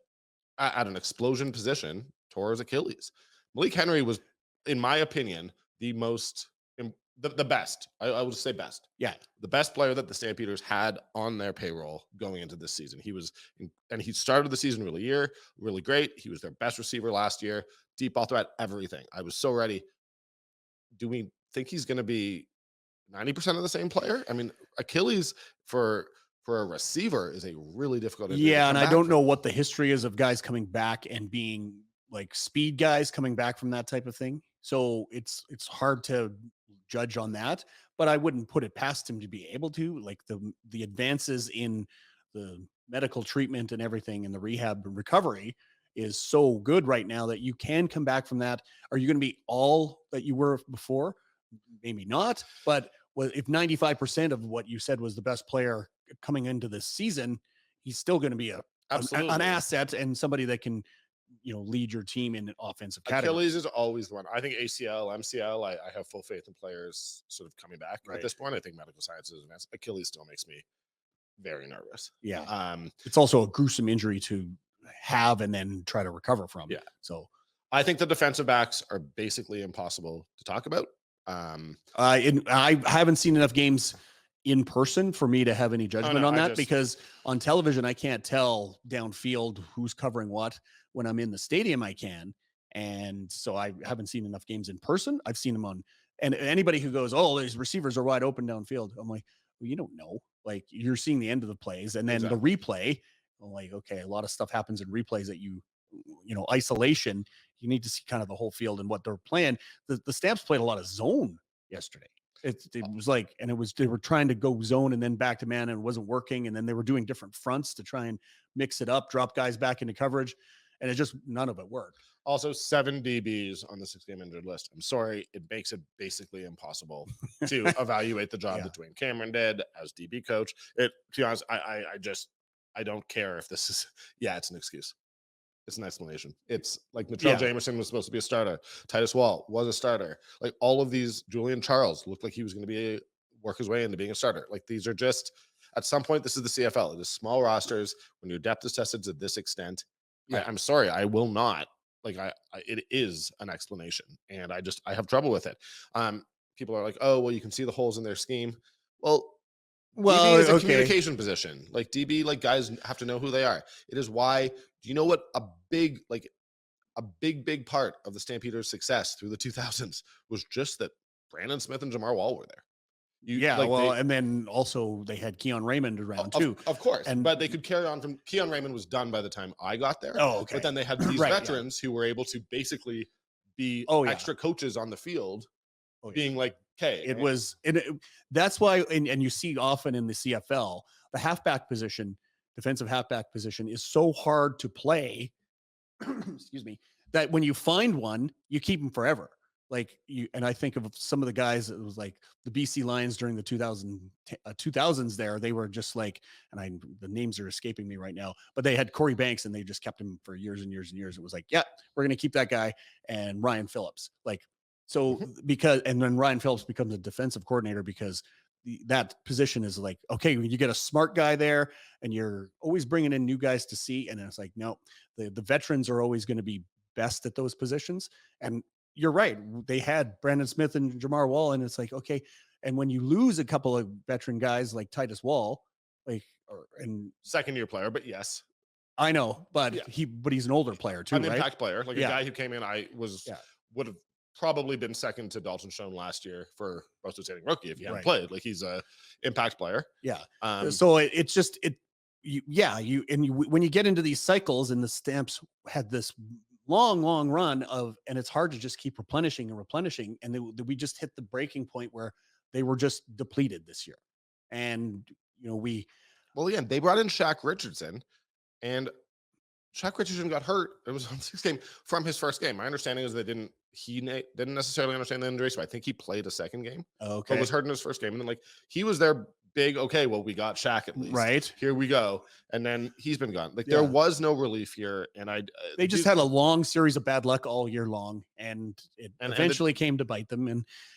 an explosion position, tore his Achilles? Malik Henry was, in my opinion, the most the best. I would say best. Yeah. The best player that the Stampeders had on their payroll going into this season. And he started the season really great. He was their best receiver last year, deep ball threat, everything. I was so ready. Do we think he's going to be 90% of the same player? I mean, Achilles for a receiver is a really difficult injury. Yeah, and I don't know what the history is of guys coming back and being like speed guys coming back from that type of thing. So it's hard to judge on that, but I wouldn't put it past him to be able to. Like the advances in the medical treatment and everything and the rehab and recovery is so good right now that you can come back from that. Are you going to be all that you were before? Maybe not, but if 95% of what you said was the best player coming into this season, he's still going to be an asset and somebody that can, lead your team in offensive categories. Achilles is always the one. I think ACL, MCL, I have full faith in players sort of coming back at this point. I think medical science is advanced. Achilles still makes me very nervous. Yeah. It's also a gruesome injury to have and then try to recover from. Yeah. So I think the defensive backs are basically impossible to talk about. I haven't seen enough games in person for me to have any judgment on that, because on television, I can't tell downfield who's covering what. When I'm in the stadium, I can. And so I haven't seen enough games in person. I've seen them on, and anybody who goes, oh, these receivers are wide open downfield. I'm like, well, you don't know. Like, you're seeing the end of the plays and then the replay. I'm like, okay, a lot of stuff happens in replays that isolation. You need to see kind of the whole field and what they're playing. The Stamps played a lot of zone yesterday. It was like, and they were trying to go zone and then back to man, and it wasn't working. And then they were doing different fronts to try and mix it up, drop guys back into coverage. And none of it worked. Also, 7 DBs on the 6-game injured list. I'm sorry. It makes it basically impossible to evaluate the job that Dwayne Cameron did as DB coach. To be honest, I don't care if this is, it's an excuse. It's an explanation. It's like Latrell Yeah. Jamerson was supposed to be a starter. Titus Wall was a starter. Like all of these, Julian Charles looked like he was going to work his way into being a starter. Like these are just at some point. This is the CFL. It is small rosters. When your depth is tested to this extent, Yeah. I'm sorry, I will not. Like it is an explanation, and I have trouble with it. People are like, oh well, you can see the holes in their scheme. Well, Well, DB is a okay. communication position. Like DB, like guys have to know who they are. It is why. Do you know what a big part of the Stampeders' success through the 2000s was just that Brandon Smith and Jamar Wall were there. You Yeah, like well, they and then also they had Keon Raymond around of, too. of course, And but they could carry on from Keon Raymond was done by the time I got there. oh, But okay. then they had these Right, yeah. veterans who were able to basically be Oh, yeah. extra coaches on the field, Oh, yeah. being like, okay, It was, and that's why, and you see often in the CFL, the halfback position, defensive halfback position, is so hard to play. Excuse me. That when you find one, you keep them forever. Like you, and I think of some of the guys. It was like the BC Lions during the 2000s. There, they were just like, and the names are escaping me right now, but they had Corey Banks, and they just kept him for years and years and years. It was like, yeah, we're going to keep that guy, and Ryan Phillips, like. So mhm, because and then Ryan Phillips becomes a defensive coordinator because that position is like, okay, when you get a smart guy there and you're always bringing in new guys to see, and it's like, no, the veterans are always going to be best at those positions. And you're right, they had Brandon Smith and Jamar Wall, and it's like, okay, and when you lose a couple of veteran guys like Titus Wall, like, and second year player, but yes, I know, but yeah, he's an older player too, an right? impact player, like a Yeah, guy who came in. yeah, Would have probably been second to Dalton Schoen last year for most outstanding rookie if he hadn't right. played. Like he's a impact player. Yeah. Um, So it's just when you get into these cycles, and the Stamps had this long run of, and it's hard to just keep replenishing and replenishing, and we just hit the breaking point where they were just depleted this year, and we well, again, they brought in Shaq Richardson, and Chuck Richardson got hurt. It was on 6th game from his first game. My understanding is didn't necessarily understand the injury, so I think he played a second game, but was okay, hurt in his first game. And then like he was their big, okay, well, we got Shaq at least. right, Here we go. And then he's been gone. Like there yeah. was no relief here. And They just dude, had a long series of bad luck all year long, and it and eventually came to bite them.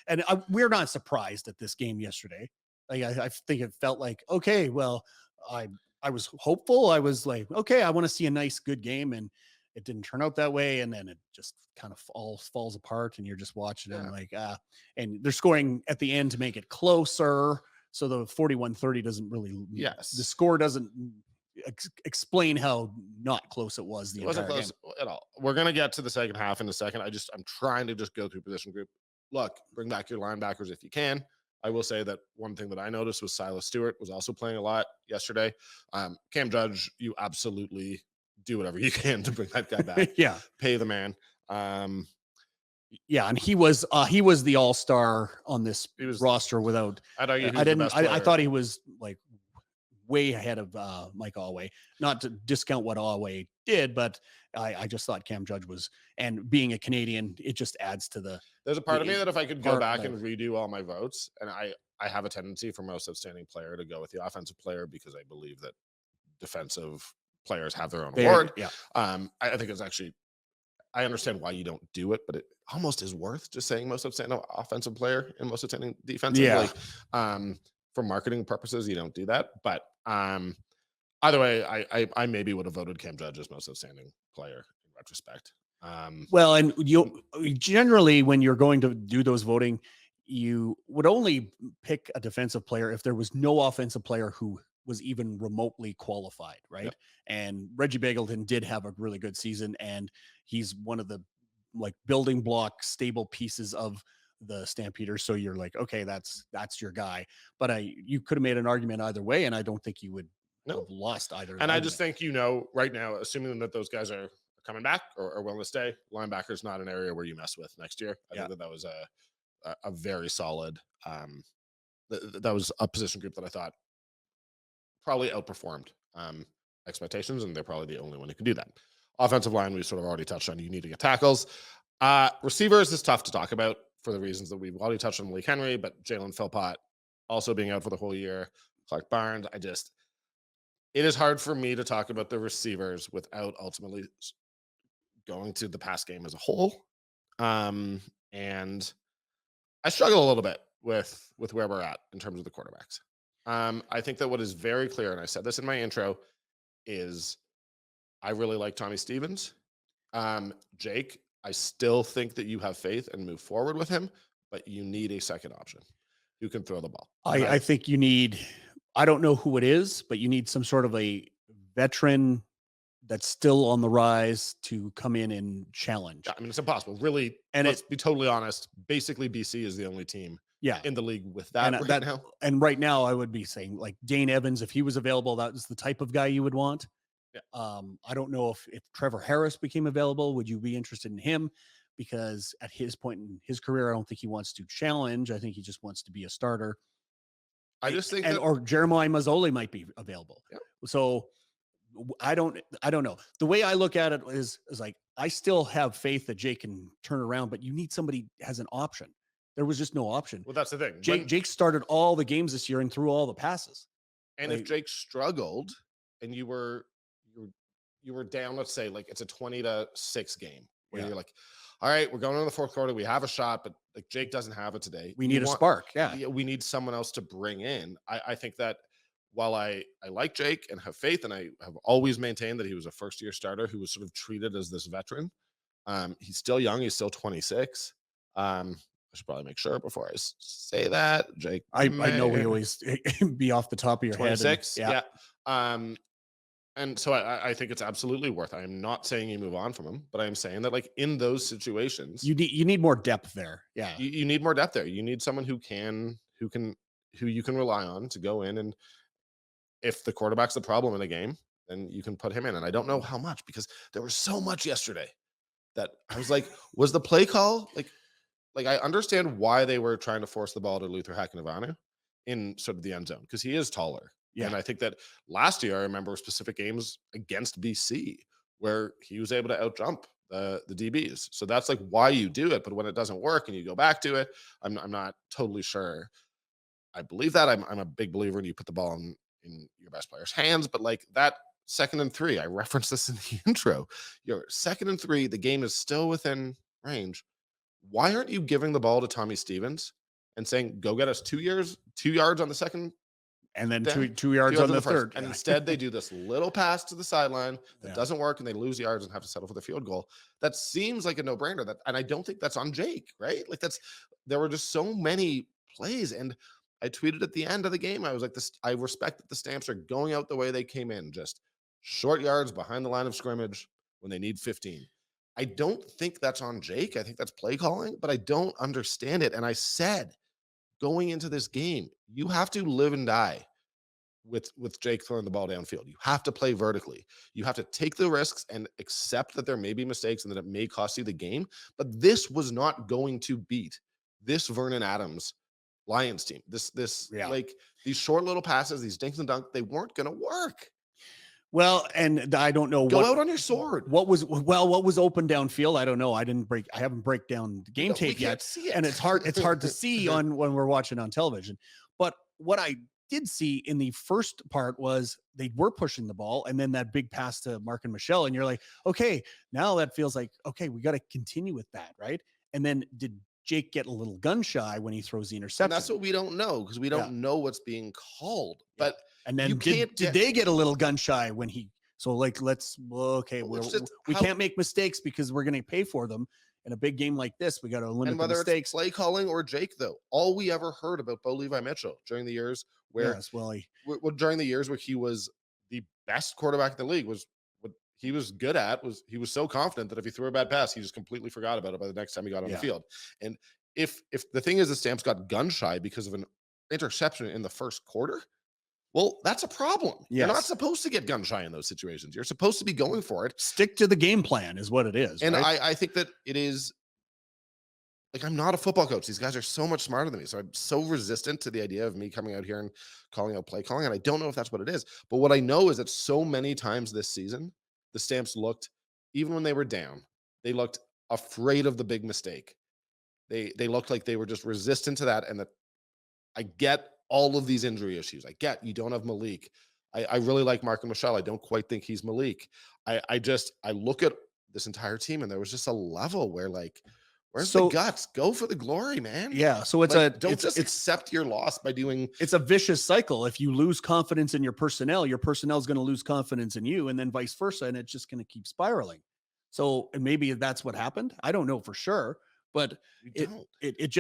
And we're not surprised at this game yesterday. Like I think it felt like, okay, well, I I was hopeful. I was like, okay, I want to see a nice, good game, and it didn't turn out that way. And then it just kind of all falls apart, and you're just watching them yeah, like, and they're scoring at the end to make it closer. So the 41-30 doesn't really, the yes. score doesn't explain how not close it was the It wasn't entire close game. at all. We're gonna get to the second half in a second. I'm trying to just go through position group. Look, bring back your linebackers if you can. I will say that one thing that I noticed was Silas Stewart was also playing a lot yesterday. Cam Judge, you absolutely do whatever you can to bring that guy back. Yeah. Pay the man. Um, Yeah, and he was the all-star on this he was. roster without I'd argue he I was the didn't best I player. thought he was like way ahead of Mike Alway. Not to discount what Alway did, but I just thought Cam Judge was, and being a Canadian, it just adds to There's a part of me the that if I could go part back the and redo all my votes, and I have a tendency for most outstanding player to go with the offensive player because I believe that defensive players have their own there. award. Yeah. I think it's actually I understand why you don't do it, but it almost is worth just saying most outstanding offensive player and most outstanding defensive. Yeah. Like for marketing purposes, you don't do that. But either way, I maybe would have voted Cam Judge as most outstanding player in retrospect. Well, and you generally, when you're going to do those voting, you would only pick a defensive player if there was no offensive player who was even remotely qualified, right? Yep. And Reggie Bagleton did have a really good season, and he's one of the like building block stable pieces of the Stampeders. So you're like, okay, that's your guy. But you could have made an argument either way, and I don't think you would have No, lost either and I just argument. think right now, assuming that those guys are coming back or are willing to stay, linebacker's not an area where you mess with next year. I Yeah. think that was a very solid. That was a position group that I thought probably outperformed expectations, and they're probably the only one who can do that. Offensive line, we sort of already touched on. You need to get tackles. Receivers is tough to talk about for the reasons that we've already touched on Malik Henry, but Jalen Philpott also being out for the whole year. Clark Barnes, it is hard for me to talk about the receivers without ultimately going to the pass game as a whole. And I struggle a little bit with where we're at in terms of the quarterbacks. I think that what is very clear, and I said this in my intro, is I really like Tommy Stevens. Jake, I still think that you have faith and move forward with him, but you need a second option who can throw the ball. I think you need, I don't know who it is, but you need some sort of a veteran that's still on the rise to come in and challenge. Yeah, I mean, it's impossible. Really, And let's be totally honest. Basically, BC is the only team in the league with that now. And right now, I would be saying like Dane Evans, if he was available, that was the type of guy you would want. Yeah. I don't know if Trevor Harris became available, would you be interested in him? Because at his point in his career, I don't think he wants to challenge. I think he just wants to be a starter. I just think or Jeremiah Mazzoli might be available. Yeah. So I don't know. The way I look at it is like, I still have faith that Jake can turn around, but you need somebody has an option. There was just no option. Well, that's the thing. Jake started all the games this year and threw all the passes. And if Jake struggled and you were down, let's say like it's a 20-6 game where you're like, all right, we're going into the fourth quarter. We have a shot, but like Jake doesn't have it today. We need a spark. Yeah. We need someone else to bring in. I think that while I like Jake and have faith, and I have always maintained that he was a first-year starter who was sort of treated as this veteran. He's still young. He's still 26. I should probably make sure before I say that. Jake, I know we always be off the top of your 26, head. Yeah. And so I think it's absolutely worth. I am not saying you move on from him, but I am saying that like in those situations, you need more depth there. Yeah, you need more depth there. You need someone who you can rely on to go in, and if the quarterback's the problem in a game, then you can put him in. And I don't know how much, because there was so much yesterday that I was like, was the play call like I understand why they were trying to force the ball to Luther Hakanavanu in sort of the end zone, because he is taller. Yeah. And I think that last year I remember specific games against BC where he was able to outjump the DBs. So that's like why you do it. But when it doesn't work and you go back to it, I'm not totally sure. I believe that I'm a big believer in you put the ball in your best player's hands, but like that 2nd and 3, I referenced this in the intro. Your 2nd and 3, the game is still within range. Why aren't you giving the ball to Tommy Stevens and saying, go get us 2 yards on the second, and then two yards on the third? And instead they do this little pass to the sideline that doesn't work, and they lose yards and have to settle for the field goal. That seems like a no-brainer. And I don't think that's on Jake, right? Like there were just so many plays. And I tweeted at the end of the game, I was like, I respect that the Stamps are going out the way they came in, just short yards behind the line of scrimmage when they need 15. I don't think that's on Jake. I think that's play calling, but I don't understand it. And I said, going into this game, you have to live and die with Jake throwing the ball downfield. You have to play vertically. You have to take the risks and accept that there may be mistakes and that it may cost you the game. But this was not going to beat this Vernon Adams Lions team. Like these short little passes, these dinks and dunk, they weren't going to work. Well, and I don't know. Go out on your sword. What was open downfield? I don't know. I haven't break down the game tape yet, and it's hard to see when we're watching on television. But what I did see in the first part was they were pushing the ball, and then that big pass to Mark and Michelle, and you're like, okay, now that feels like okay, we got to continue with that, right? And then did Jake get a little gun shy when he throws the interception? And that's what we don't know, because we don't know what's being called. But and then did they get a little gun shy when he? So like, we can't make mistakes because we're going to pay for them in a big game like this. We got to limit the mistakes. It's play calling or Jake, though, all we ever heard about Bo Levi Mitchell during the years where during the years where he was the best quarterback in the league was what he was good at was he was so confident that if he threw a bad pass, he just completely forgot about it by the next time he got on the field. And if the thing is the Stamps got gun shy because of an interception in the first quarter, well, that's a problem. You're not supposed to get gun shy in those situations. You're supposed to be going for it. Stick to the game plan is what it is. And right? I think that it is like, I'm not a football coach. These guys are so much smarter than me. So I'm so resistant to the idea of me coming out here and calling out play calling. And I don't know if that's what it is. But what I know is that so many times this season, the Stamps looked, even when they were down, they looked afraid of the big mistake. They looked like they were just resistant to that. And that I get all of these injury issues. I get you don't have Malik. I really like Mark and Michelle. I don't quite think he's Malik. I look at this entire team, and there was just a level where like, where's the So guts? Go for the glory, man. yeah, so it's Like, don't just it's accept your loss by doing. it's a vicious cycle. If you lose confidence in your personnel is going to lose confidence in you, and then vice versa, and it's just going to keep spiraling. So and maybe that's what happened. I don't know for sure, but You it don't. it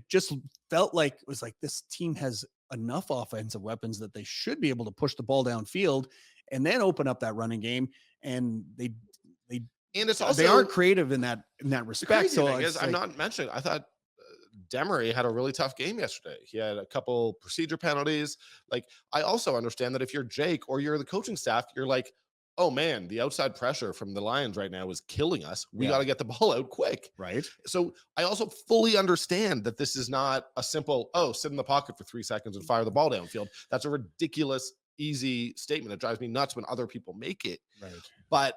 just felt like it was like this team has enough offensive weapons that they should be able to push the ball downfield and then open up that running game. And they And it's they aren't also creative in that the respect. crazy So thing is, it's I'm like, not mentioning. I thought Demery had a really tough game yesterday. He had a couple procedure penalties. Like, I also understand that if you're Jake or you're the coaching staff, you're like, oh man, the outside pressure from the Lions right now is killing us. We yeah, got to get the ball out quick. right. So I also fully understand that this is not a simple, oh, sit in the pocket for 3 seconds and fire the ball downfield. That's a ridiculous, easy statement. It drives me nuts when other people make it. Right. But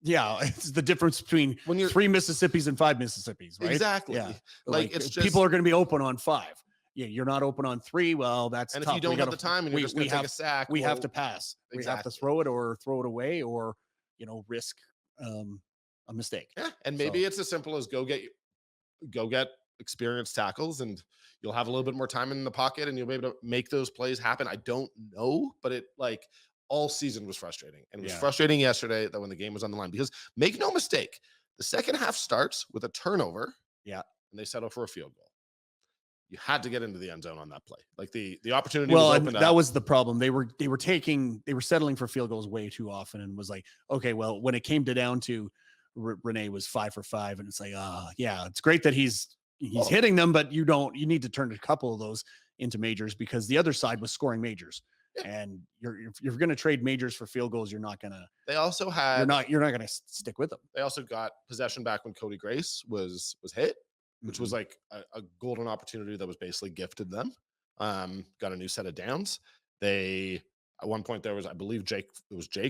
Yeah, it's the difference between when you're 3 Mississippis and 5 Mississippis, right? exactly Yeah. like, it's just people are going to be open on 5. Yeah, you're not open on 3. Well, that's and if tough. you don't have the time and you're just going to take a sack, we have well, to pass. We have to exactly. throw it or throw it away or risk a mistake. Yeah, and So maybe it's as simple as go get experienced tackles, and you'll have a little bit more time in the pocket, and you'll be able to make those plays happen. I don't know, but it like all season was frustrating, and it was yeah, frustrating yesterday that when the game was on the line, because make no mistake, the second half starts with a turnover, yeah. and they settle for a field goal. You had to get into the end zone on that play. Like the opportunity Well, was and opened that up. was the problem. They were settling for field goals way too often, and was like, okay, well, when it came down to Renee was 5 for 5, and it's like, yeah, it's great that he's Oh, hitting them, but you need to turn a couple of those into majors because the other side was scoring majors, yeah. and if you're going to trade majors for field goals, you're not They also had going to stick with them. they also got possession back when Cody Grace was hit, which was Mhm. like a golden opportunity that was basically gifted them. Got a new set of downs. They at one point there was, I believe, Jake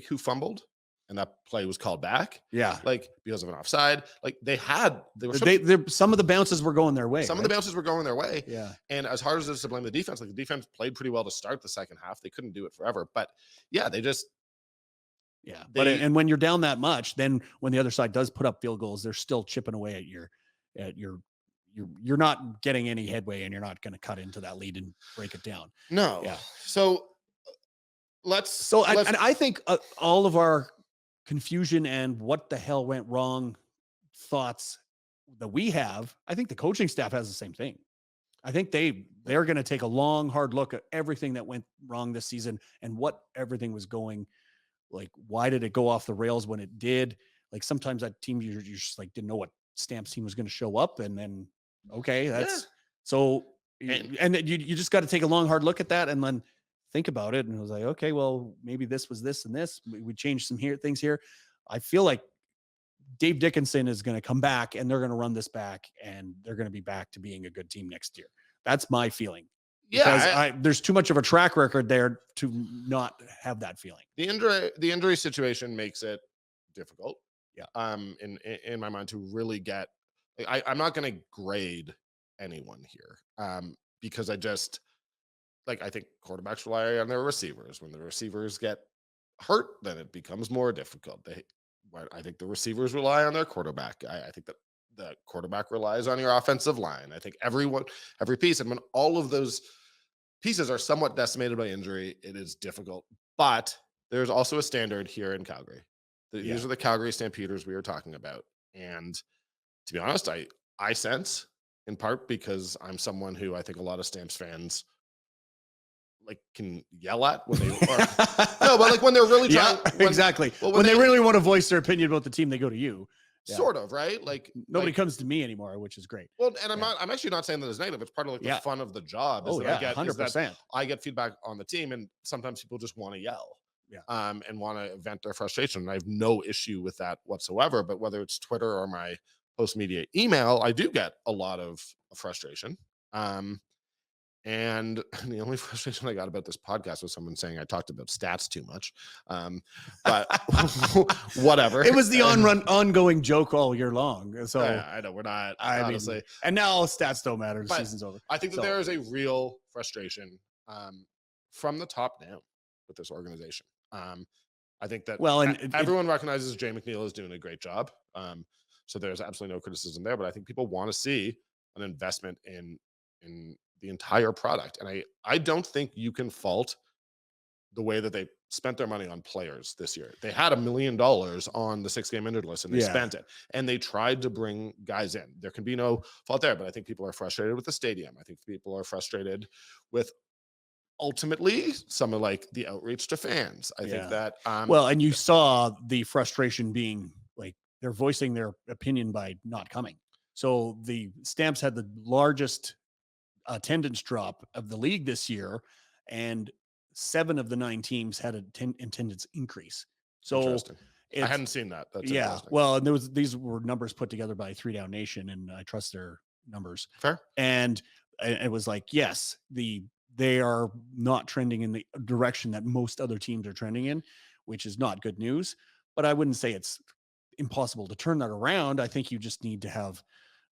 who fumbled, and that play was called back, Yeah, like because of an offside. Like they were some of the bounces were going their way. some of Right? the bounces were going their way. Yeah. And as hard as it is to blame the defense, like the defense played pretty well to start the second half. They couldn't do it forever, but yeah, Yeah, but they and when you're down that much, then when the other side does put up field goals, they're still chipping away at you're not getting any headway, and you're not going to cut into that lead and break it down. no. Yeah. So So let's I think all of our confusion and what the hell went wrong thoughts that we have, I think the coaching staff has the same thing. I think they're going to take a long, hard look at everything that went wrong this season and what everything was going. Like, why did it go off the rails when it did? Like, sometimes that team, you just like didn't know what Stamp's team was going to show up. And then, okay, yeah. that's so, and you just got to take a long, hard look at that and then think about it. And it was like, okay, well, maybe this was this and this. We changed some things here. I feel like Dave Dickinson is going to come back and they're going to run this back and they're going to be back to being a good team next year. That's my feeling. Because there's too much of a track record there to not have that feeling. The injury situation makes it difficult. Yeah. In my mind to really get. I'm not going to grade anyone here. Because I think quarterbacks rely on their receivers. When the receivers get hurt, then it becomes more difficult. I think the receivers rely on their quarterback. I think that the quarterback relies on your offensive line. I think every piece, and when all of those pieces are somewhat decimated by injury, it is difficult. But there's also a standard here in Calgary. These are the Calgary Stampeders we are talking about. And to be honest, I sense, in part because I'm someone who I think a lot of Stamps fans like can yell at when they no, but like when they're really trying. Exactly. When they really want to voice their opinion about the team, they go to you. Yeah. Sort of, right? Like nobody comes to me anymore, which is great. Well, and I'm actually not saying that it's negative. It's part of like the fun of the job. Is that 100%. I get feedback on the team, and sometimes people just want to yell, and want to vent their frustration. And I have no issue with that whatsoever. But whether it's Twitter or my post media email, I do get a lot of frustration. And the only frustration I got about this podcast was someone saying I talked about stats too much. But whatever. It was the ongoing joke all year long. So I know we're not, honestly. And now stats don't matter. The season's over. I think that there is a real frustration from the top down with this organization. I think that Well, and everyone recognizes Jay McNeil is doing a great job. So there's absolutely no criticism there. But I think people want to see an investment in the entire product, and I don't think you can fault the way that they spent their money on players this year. They had $1 million on the 6-game injured list and they yeah, spent it. And they tried to bring guys in. There can be no fault there, but I think people are frustrated with the stadium. I think people are frustrated with ultimately some of like the outreach to fans. I think that well, and you saw the frustration being like they're voicing their opinion by not coming. So the Stamps had the largest attendance drop of the league this year, and 7 of the 9 teams had an attendance increase. So interesting. I hadn't seen that. That's interesting. well, and these were numbers put together by 3 Down Nation, and I trust their numbers. Fair. And it was like, yes, they are not trending in the direction that most other teams are trending in, which is not good news. But I wouldn't say it's impossible to turn that around. I think you just need to have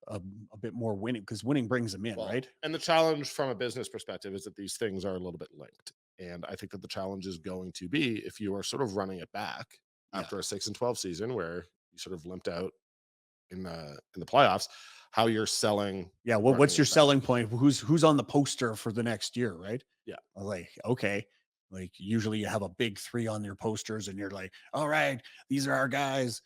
a bit more winning, because winning brings them in, right? And the challenge from a business perspective is that these things are a little bit linked. And I think that the challenge is going to be, if you are sort of running it back after a 6-12 season where you sort of limped out in the playoffs, how you're selling. Yeah. Well, what's your selling point? Who's on the poster for the next year, right? Yeah. Like, okay. Like usually you have a big 3 on your posters and you're like, all right, these are our guys.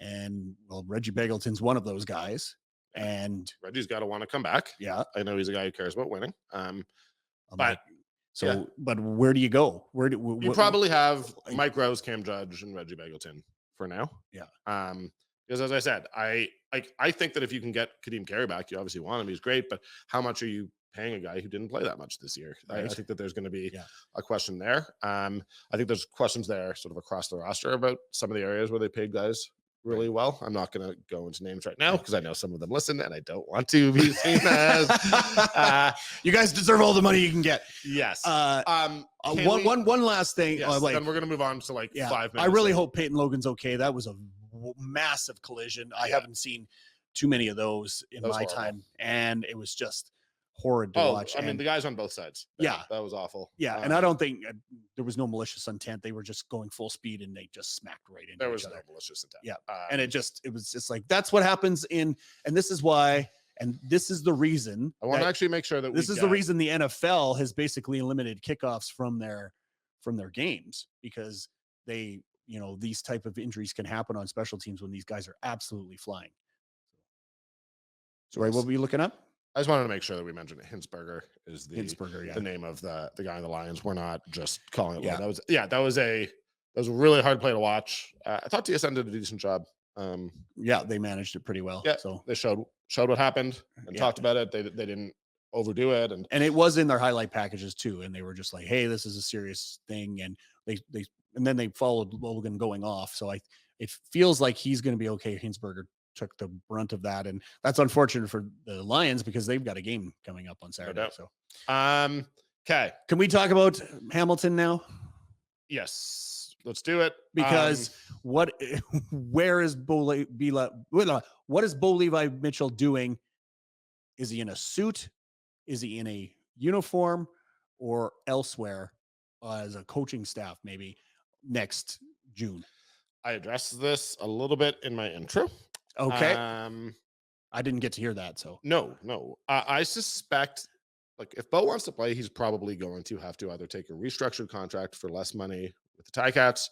And well, Reggie Begelton's one of those guys. And Reggie's got to want to come back. Yeah. I know he's a guy who cares about winning. But but where do you go? You probably have Mike Rose, Cam Judge, and Reggie Begelton for now. Yeah. Because as I said, I think that if you can get Kadeem Carey back, you obviously want him. He's great, but how much are you paying a guy who didn't play that much this year? Right. I think that there's going to be a question there. I think there's questions there sort of across the roster about some of the areas where they paid guys really well. I'm not going to go into names right now because I know some of them listen and I don't want to be seen as you guys deserve all the money you can get. Yes. One last thing. Yes, then we're going to move on to 5 minutes. I really hope Peyton Logan's okay. That was a massive collision. I haven't seen too many of those in my time, and it was just horrid to watch. I mean, the guys on both sides. That was awful. Yeah, and I don't think there was no malicious intent. They were just going full speed, and they just smacked right into each other. There was no malicious intent. Yeah, and it was just like that's what happens and this is why, and this is the reason. I want to actually make sure that this is the reason the NFL has basically eliminated kickoffs from their games, because they, these type of injuries can happen on special teams when these guys are absolutely flying. So, what were you looking up? I just wanted to make sure that we mentioned it. Hinsberger is the name of the guy in the Lions. We're not just calling it. That was a really hard play to watch. I thought TSN did a decent job. They managed it pretty well. Yeah, so they showed what happened and talked about it. They didn't overdo it, and it was in their highlight packages too. And they were just like, "Hey, this is a serious thing," and then they followed Logan going off. So it feels like he's going to be okay. Hinsberger took the brunt of that, and that's unfortunate for the Lions because they've got a game coming up on Saturday. No doubt. Okay, can we talk about Hamilton now? Yes, let's do it. Because what is Bo Levi Mitchell doing? Is he in a suit? Is he in a uniform or elsewhere as a coaching staff maybe next June? I addressed this a little bit in my intro. Okay. I didn't get to hear that. So no. I suspect, if Bo wants to play, he's probably going to have to either take a restructured contract for less money with the Ticats,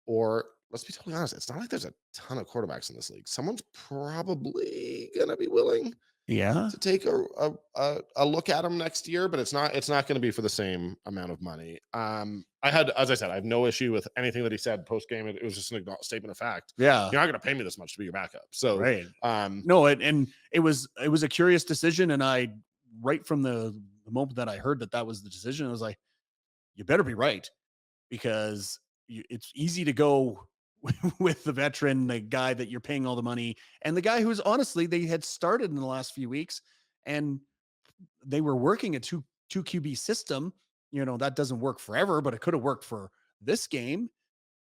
or let's be totally honest, it's not like there's a ton of quarterbacks in this league. Someone's probably gonna be willing to take a look at him next year, but it's not going to be for the same amount of money. As I said, I have no issue with anything that he said post game. It was just a statement of fact. Yeah, you're not going to pay me this much to be your backup. So right. No, and it was a curious decision, and I right from the moment that I heard that was the decision, I was like, you better be right, because it's easy to go with the veteran, the guy that you're paying all the money, and the guy who's honestly, they had started in the last few weeks and they were working a two QB system. That doesn't work forever, but it could have worked for this game.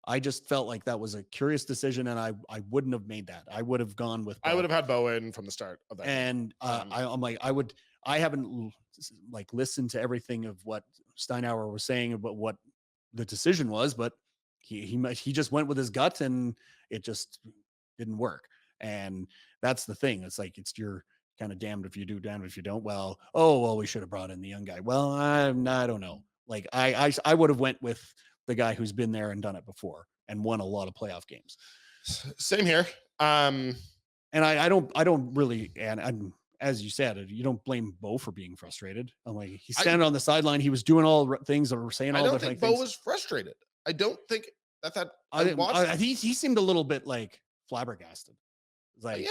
I just felt like that was a curious decision, and I wouldn't have made that. I would have gone with Bo. I would have had Bo in from the start of that. And I'm like, I haven't listened to everything of what Steinauer was saying about what the decision was, but He just went with his gut, and it just didn't work. And that's the thing. It's like it's your kind of damned if you do, damned if you don't. Well, we should have brought in the young guy. Well, I don't know. Like I would have went with the guy who's been there and done it before and won a lot of playoff games. Same here. And I don't really, and I'm, as you said, you don't blame Bo for being frustrated. I'm like, he's standing on the sideline. He was doing all things that were saying all the things. I don't think Bo was frustrated. I don't think he seemed a little bit like flabbergasted. Like,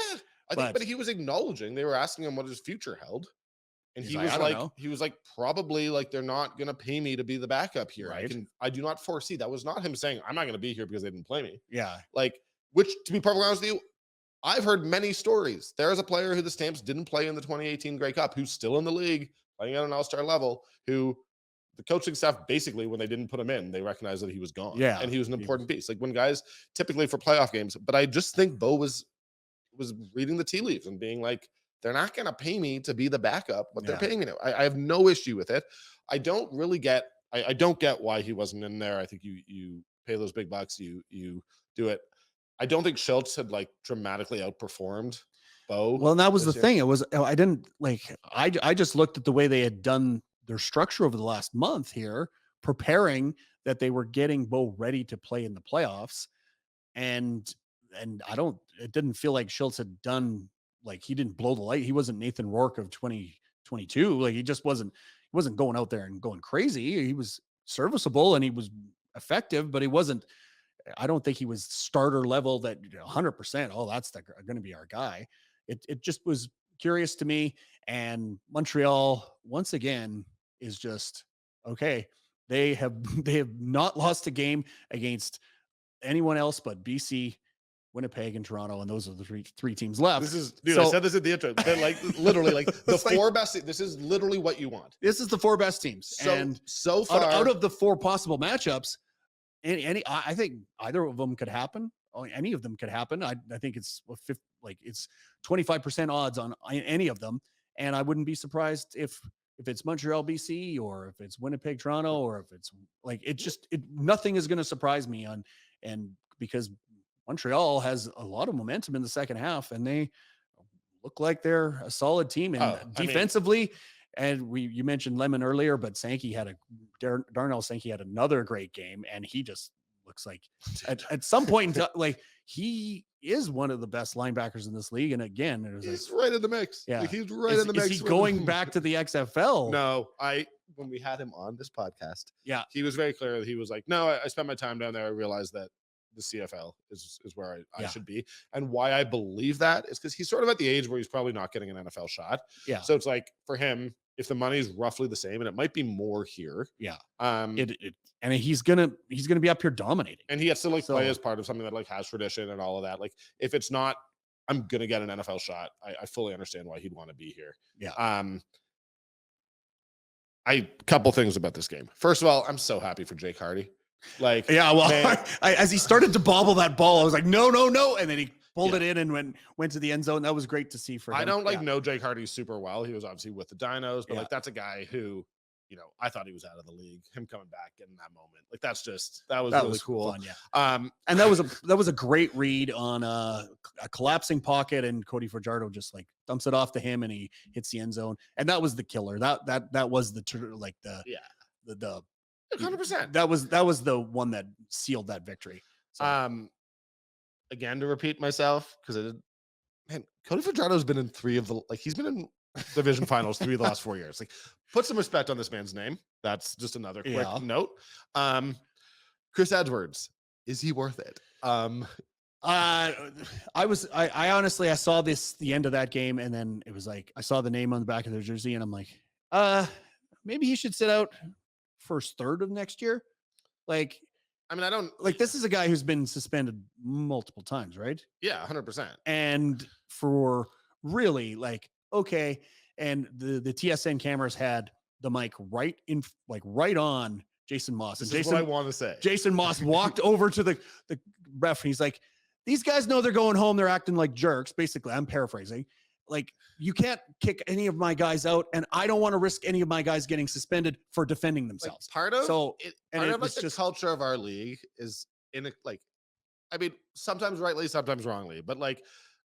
but he was acknowledging they were asking him what his future held. And he was like, probably like, they're not going to pay me to be the backup here. Right. I do not foresee. That was not him saying, I'm not going to be here because they didn't play me. Yeah. Like, which, to be perfectly honest with you, I've heard many stories. There is a player who the Stamps didn't play in the 2018 Grey Cup, who's still in the league, playing at an all-star level, who the coaching staff, basically, when they didn't put him in, they recognized that he was gone. Yeah. And he was an important piece. Like, when guys, typically for playoff games, but I just think Bo was reading the tea leaves and being like, they're not going to pay me to be the backup, but they're paying me now. I have no issue with it. I don't really get, I don't get why he wasn't in there. I think you pay those big bucks, you do it. I don't think Schultz had like dramatically outperformed Bo. Well, and that was the thing. It was, I didn't like, I just looked at the way they had done their structure over the last month here, preparing that they were getting Bo ready to play in the playoffs. And it didn't feel like Schultz had done, like, he didn't blow the light. He wasn't Nathan Rourke of 2022. Like, he just wasn't going out there and going crazy. He was serviceable and he was effective, but he wasn't, I don't think he was starter level that 100%. Oh, that's going to be our guy. It just was curious to me. And Montreal, once again, is just, okay. They have not lost a game against anyone else but BC, Winnipeg, and Toronto, and those are the three teams left. This is, dude, I said this at the intro. They're like literally like the four best. This is literally what you want. This is the four best teams. So far, out of the four possible matchups, I think either of them could happen. Any of them could happen. I think it's it's 25% odds on any of them, and I wouldn't be surprised if it's Montreal, BC, or if it's Winnipeg, Toronto, or if it's like nothing is going to surprise me and because Montreal has a lot of momentum in the second half, and they look like they're a solid team. And defensively, you mentioned Lemon earlier, but Darnell Sankey had another great game, and he just looks like at some point, like, he is one of the best linebackers in this league. And again, he's right in the mix. Yeah, like, he's right in the mix. Is he going back to the XFL? No, when we had him on this podcast, yeah, he was very clear that he was like, no, I spent my time down there. I realized that the CFL is where I should be. And why I believe that is because he's sort of at the age where he's probably not getting an NFL shot. Yeah. So it's like, for him, if the money's roughly the same, and it might be more here. Yeah. And he's gonna be up here dominating. And he has to play as part of something that like has tradition and all of that. Like, if it's not, I'm gonna get an NFL shot, I fully understand why he'd want to be here. Yeah. Couple things about this game. First of all, I'm so happy for Jake Hardy. Like, yeah, well, as he started to bobble that ball, I was like, no, and then he pulled it in and went to the end zone. That was great to see for him. I don't know Jake Hardy super well. He was obviously with the Dinos, but like, that's a guy who, I thought he was out of the league. Him coming back in that moment, like, that was really cool. Fun, yeah. And that was a great read on a collapsing pocket, and Cody Fajardo just like dumps it off to him, and he hits the end zone, and that was the killer. That was the 100%. That was the one that sealed that victory. So. Again, to repeat myself, because Cody Fajardo's been in he's been in division finals 3 of the last 4 years. Like, put some respect on this man's name. That's just another quick note. Chris Edwards, is he worth it? I honestly, I saw the end of that game, and then it was like, I saw the name on the back of their jersey, and I'm like, maybe he should sit out first third of next year. Like, I don't like, this is a guy who's been suspended multiple times, right? Yeah, 100%. And for really, like, okay. And the TSN cameras had the mic right on Jason Moss. This is what I want to say. Jason Moss walked over to the ref, and he's like, these guys know they're going home. They're acting like jerks. Basically, I'm paraphrasing. Like, you can't kick any of my guys out, and I don't want to risk any of my guys getting suspended for defending themselves. Like, part of the culture of our league is I mean, sometimes rightly, sometimes wrongly, but like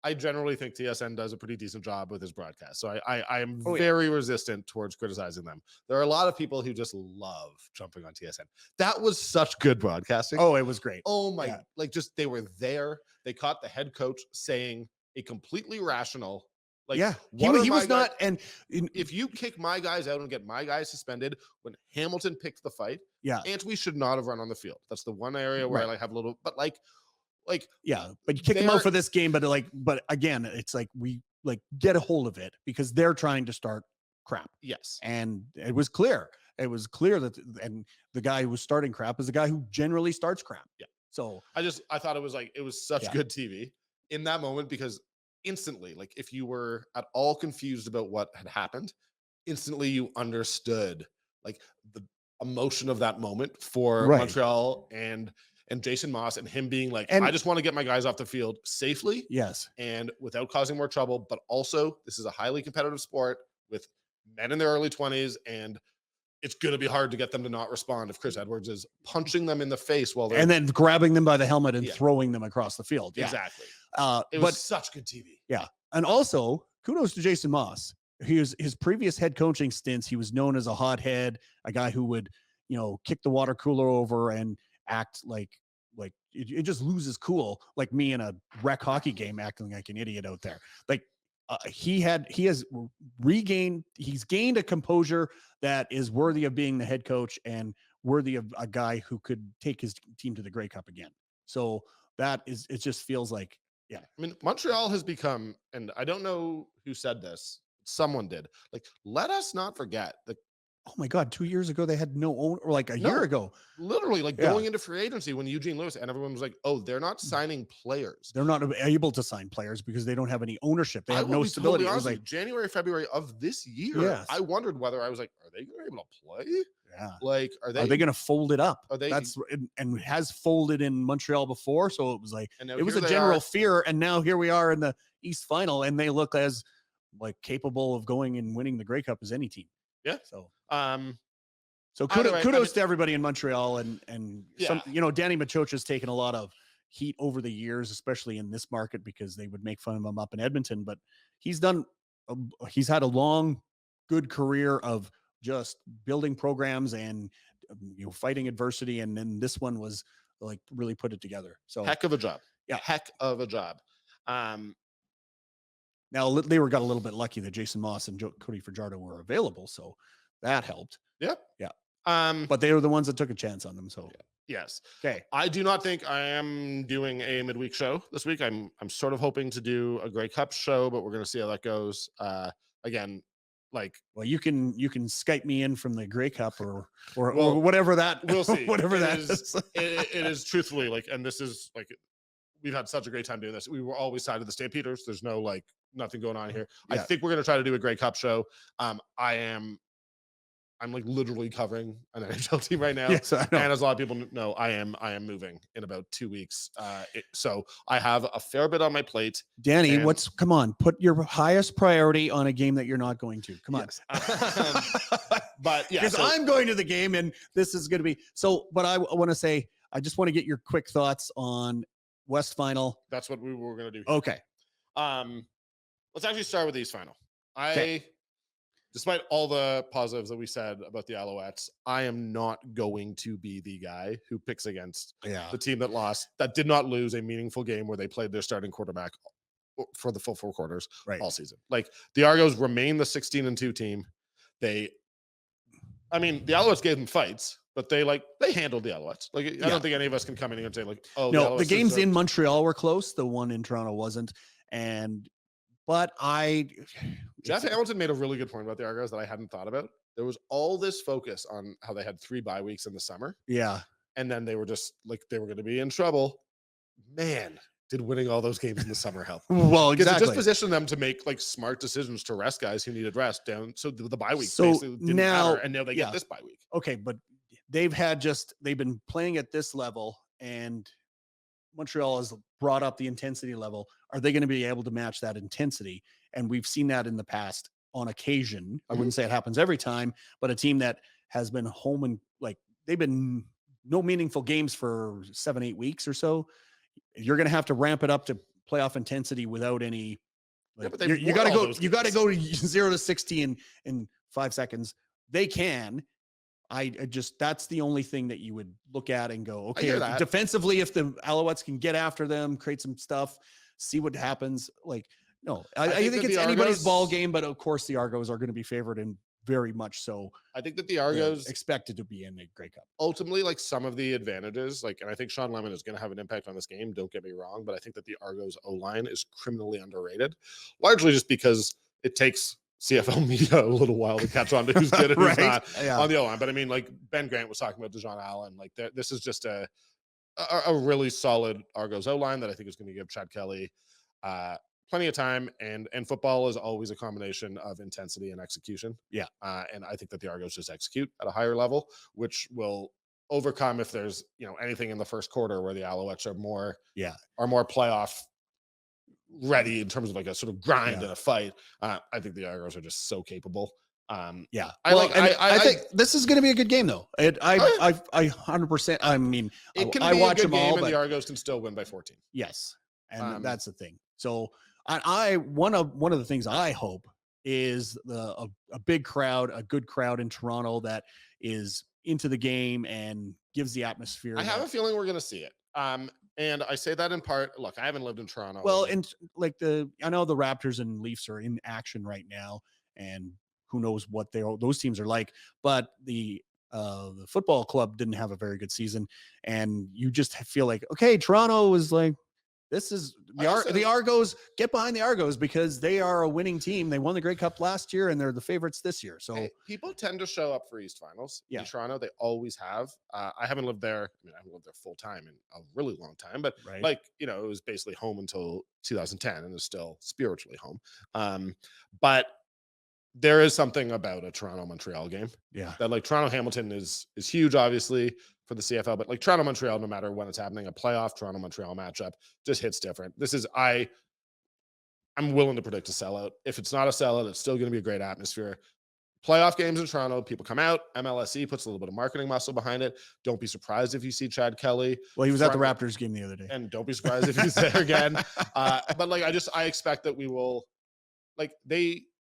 I generally think TSN does a pretty decent job with his broadcast. So I am Oh, yeah. very resistant towards criticizing them. There are a lot of people who just love jumping on TSN. That was such good broadcasting. Oh, it was great. Oh my, Yeah. like just they were there. They caught the head coach saying a completely rational, like, Yeah, what he are was my guys- not, and if you kick my guys out and get my guys suspended when Hamilton picked the fight, yeah, Antwi should not have run on the field. That's the one area where I Right. like have a little, but like yeah, but you kick him out for this game, but again, it's like we like get a hold of it because they're trying to start crap, yes, and it was clear. It was clear that, and the guy who was starting crap is the guy who generally starts crap. Yeah. So I thought it was such Yeah. good TV in that moment because instantly, like if you were at all confused about what had happened, instantly you understood like the emotion of that moment for Right. Montreal and Jason Moss and him being like, And- I just want to get my guys off the field safely yes, and without causing more trouble. But also, this is a highly competitive sport with men in their early 20s, and it's going to be hard to get them to not respond if Chris Edwards is punching them in the face while they're and then grabbing them by the helmet and Yeah. throwing them across the field. Yeah. exactly. It But was such good TV. And also, kudos to Jason Moss. His previous head coaching stints, he was known as a hothead, a guy who would, kick the water cooler over and act like it just loses cool, like me in a rec hockey game, acting like an idiot out there. Like he's gained a composure that is worthy of being the head coach and worthy of a guy who could take his team to the Grey Cup again. So it just feels like, I mean, Montreal has become, and I don't know who said this, someone did. Like, let us not forget that oh my God, 2 years ago, they had no owner, or like a year No. ago. literally, like Yeah. going into free agency when Eugene Lewis and everyone was like, "Oh, they're not signing players." They're not able to sign players because they don't have any ownership. They I have will no be stability. totally It honest was with like, you, January, February of this year, Yes. I wondered whether I was like, "Are they going to be able to play? yeah. Like, Are they going to fold it up? Are they- And has folded in Montreal before, so it was like And now it was here a they general are. fear, and now here we are in the East Final, and they look as like capable of going and winning the Grey Cup as any team. Yeah. So Um, kudos, Either way, I kudos mean- to everybody in Montreal, and some, Yeah. Danny Machocha's taken a lot of heat over the years, especially in this market, because they would make fun of him up in Edmonton. But he's had a long, good career of just building programs and fighting adversity, and then this one was like really put it together. So heck of a job. Yeah. Heck of a job. now they got a little bit lucky that Jason Moss and Cody Fajardo were available, so that helped. Yep. Yeah. But But they were the ones that took a chance on them. So yes, okay. I do not think I am doing a midweek show this week. I'm sort of hoping to do a Grey Cup show, but we're going to see how that goes. Again, like Well, you can Skype me in from the Grey Cup or Well, whatever that we'll see. whatever It that is- is. it is truthfully like, and this is like, we've had such a great time doing this. We were always side of the Stampeders. There's no like nothing going on here. I Yeah. think we're going to try to do a Grey Cup show. I'm like literally covering an NHL team right now. Yes, I know. And as a lot of people know, I am moving in about 2 weeks. So I have a fair bit on my plate. Danny, and- come on, put your highest priority on a game that you're not going to. Come on. Yes. But yeah, Because so- I'm going to the game and this is going to be so. But I want to say, I just want to get your quick thoughts on West Final. that's what we were going to do. Okay. Let's actually start with East Final. Okay. Despite all the positives that we said about the Alouettes, I am not going to be the guy who picks against Yeah. the team that did not lose a meaningful game where they played their starting quarterback for the full 4 quarters Right. all season. Like the Argos remain the 16-2 team. The Alouettes gave them fights, but they handled the Alouettes. Like I Yeah. don't think any of us can come in and say like, oh, No, the Alouettes games deserved- in Montreal were close. The one in Toronto wasn't. But Jeff Hamilton made a really good point about the Argos that I hadn't thought about. There was all this focus on how they had 3 bye weeks in the summer, yeah. and then they were just like they were going to be in trouble. Man, did winning all those games in the summer help? Well, Because it exactly. just positioned them to make like smart decisions to rest guys who needed rest down. So the bye week So basically didn't now- matter, and now they yeah. get this bye week. Okay, but they've been playing at this level, and Montreal has brought up the intensity level. Are they going to be able to match that intensity? And we've seen that in the past on occasion. I wouldn't say it happens every time, but a team that has been home and like they've been no meaningful games for 7-8 weeks or so. You're going to have to ramp it up to playoff intensity without any. Like, but they've you won got to all go. those You got to games. go to 0-60 in 5 seconds. They can. I just that's the only thing that you would look at and go, I hear okay, that. defensively, if the Alouettes can get after them, create some stuff, see what happens. Like, no, I think think that it's the anybody's ball Argos- game, but of course the Argos are going to be favored and very much so. I think that the They're Argos expected to be in the Grey Cup. ultimately, like some of the advantages, like, and I think Sean Lemon is going to have an impact on this game. Don't get me wrong, but I think that the Argos O line is criminally underrated, largely just because it takes CFL media a little while to catch on to who's good and who's Right? not Yeah. on the O line. But I mean, like Ben Grant was talking about DeJohn Allen. Like this is just a really solid Argos O line that I think is going to give Chad Kelly plenty of time. And football is always a combination of intensity and execution. Yeah. And I think that the Argos just execute at a higher level, which will overcome if there's anything in the first quarter where the Alouettes are more playoff ready in terms of like a sort of grind and a fight. I think the Argos are just so capable. Yeah. I think this is going to be a good game though. I 100%. I mean, it can I be watch a good them all, game, but and the Argos can still win by 14. yes, and that's the thing. So one of the things I hope is a big crowd, a good crowd in Toronto that is into the game and gives the atmosphere. I have a feeling we're going to see it. And I say that in part. Look, I haven't lived in Toronto. Well, and like I know the Raptors and Leafs are in action right now, and who knows what those teams are like. But the football club didn't have a very good season, and you just feel like, okay, Toronto is like, this is the Argos. Get behind the Argos because they are a winning team. They won the Grey Cup last year, and they're the favorites this year. So people tend to show up for East Finals in Toronto. They always have. I haven't lived there. I mean, I haven't lived there full time in a really long time, but it was basically home until 2010, and is still spiritually home. But there is something about a Toronto-Montreal game. Yeah. That like Toronto-Hamilton is huge, obviously, for the CFL, but like Toronto-Montreal, no matter when it's happening, a playoff Toronto-Montreal matchup just hits different. I'm willing to predict a sellout. If it's not a sellout, it's still going to be a great atmosphere. Playoff games in Toronto, people come out. MLSE puts a little bit of marketing muscle behind it. Don't be surprised if you see Chad Kelly. Well, he was at the Raptors game the other day. And don't be surprised if he's there again. But like, I expect that we will, like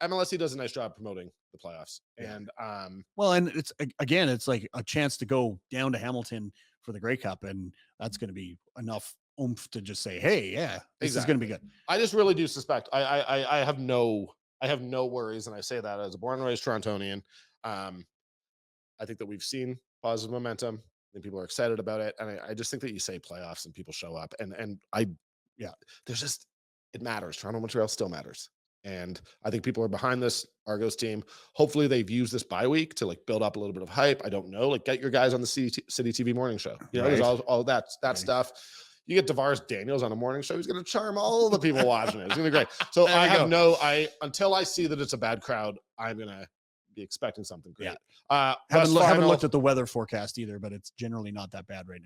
MLSE does a nice job promoting the playoffs. And and it's like a chance to go down to Hamilton for the Grey Cup, and that's going to be enough oomph to just say, hey, this is going to be good. I just really do suspect. I have no worries, and I say that as a born and raised Torontonian. I think that we've seen positive momentum, and people are excited about it, and I just think that you say playoffs and people show up, and there's just, it matters. Toronto-Montreal still matters. And I think people are behind this Argos team. Hopefully they've used this bye week to like build up a little bit of hype. I don't know. Like, get your guys on the City TV morning show. There's all that stuff. You get DeVaris Daniels on a morning show. He's going to charm all the people watching it. It's going to be great. So until I see that it's a bad crowd, I'm going to be expecting something great. Yeah. Haven't looked at the weather forecast either, but it's generally not that bad right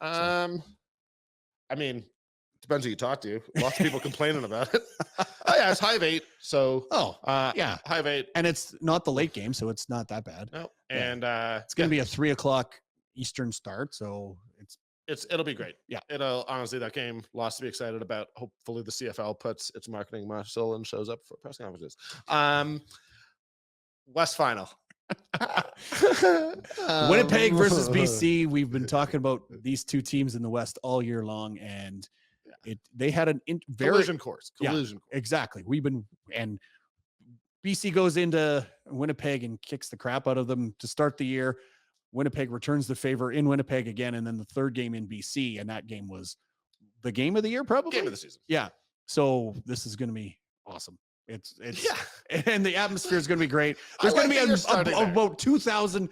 now. I mean, depends who you talk to. Lots of people complaining about it. It's high of 8. So high of 8, and it's not the late game, so it's not that bad. No, and it's going to be a 3:00 Eastern start, so it'll be great. Yeah, it'll honestly, that game, lots to be excited about. Hopefully, the CFL puts its marketing muscle and shows up for press conferences. West Final. Winnipeg versus BC. We've been talking about these two teams in the West all year long, and they had a collision course. Exactly. And BC goes into Winnipeg and kicks the crap out of them to start the year. Winnipeg returns the favor in Winnipeg again, and then the third game in BC, and that game was the game of the year, probably game of the season. Yeah. So this is going to be awesome. It's and the atmosphere is going to be great. There's going to be about 2,000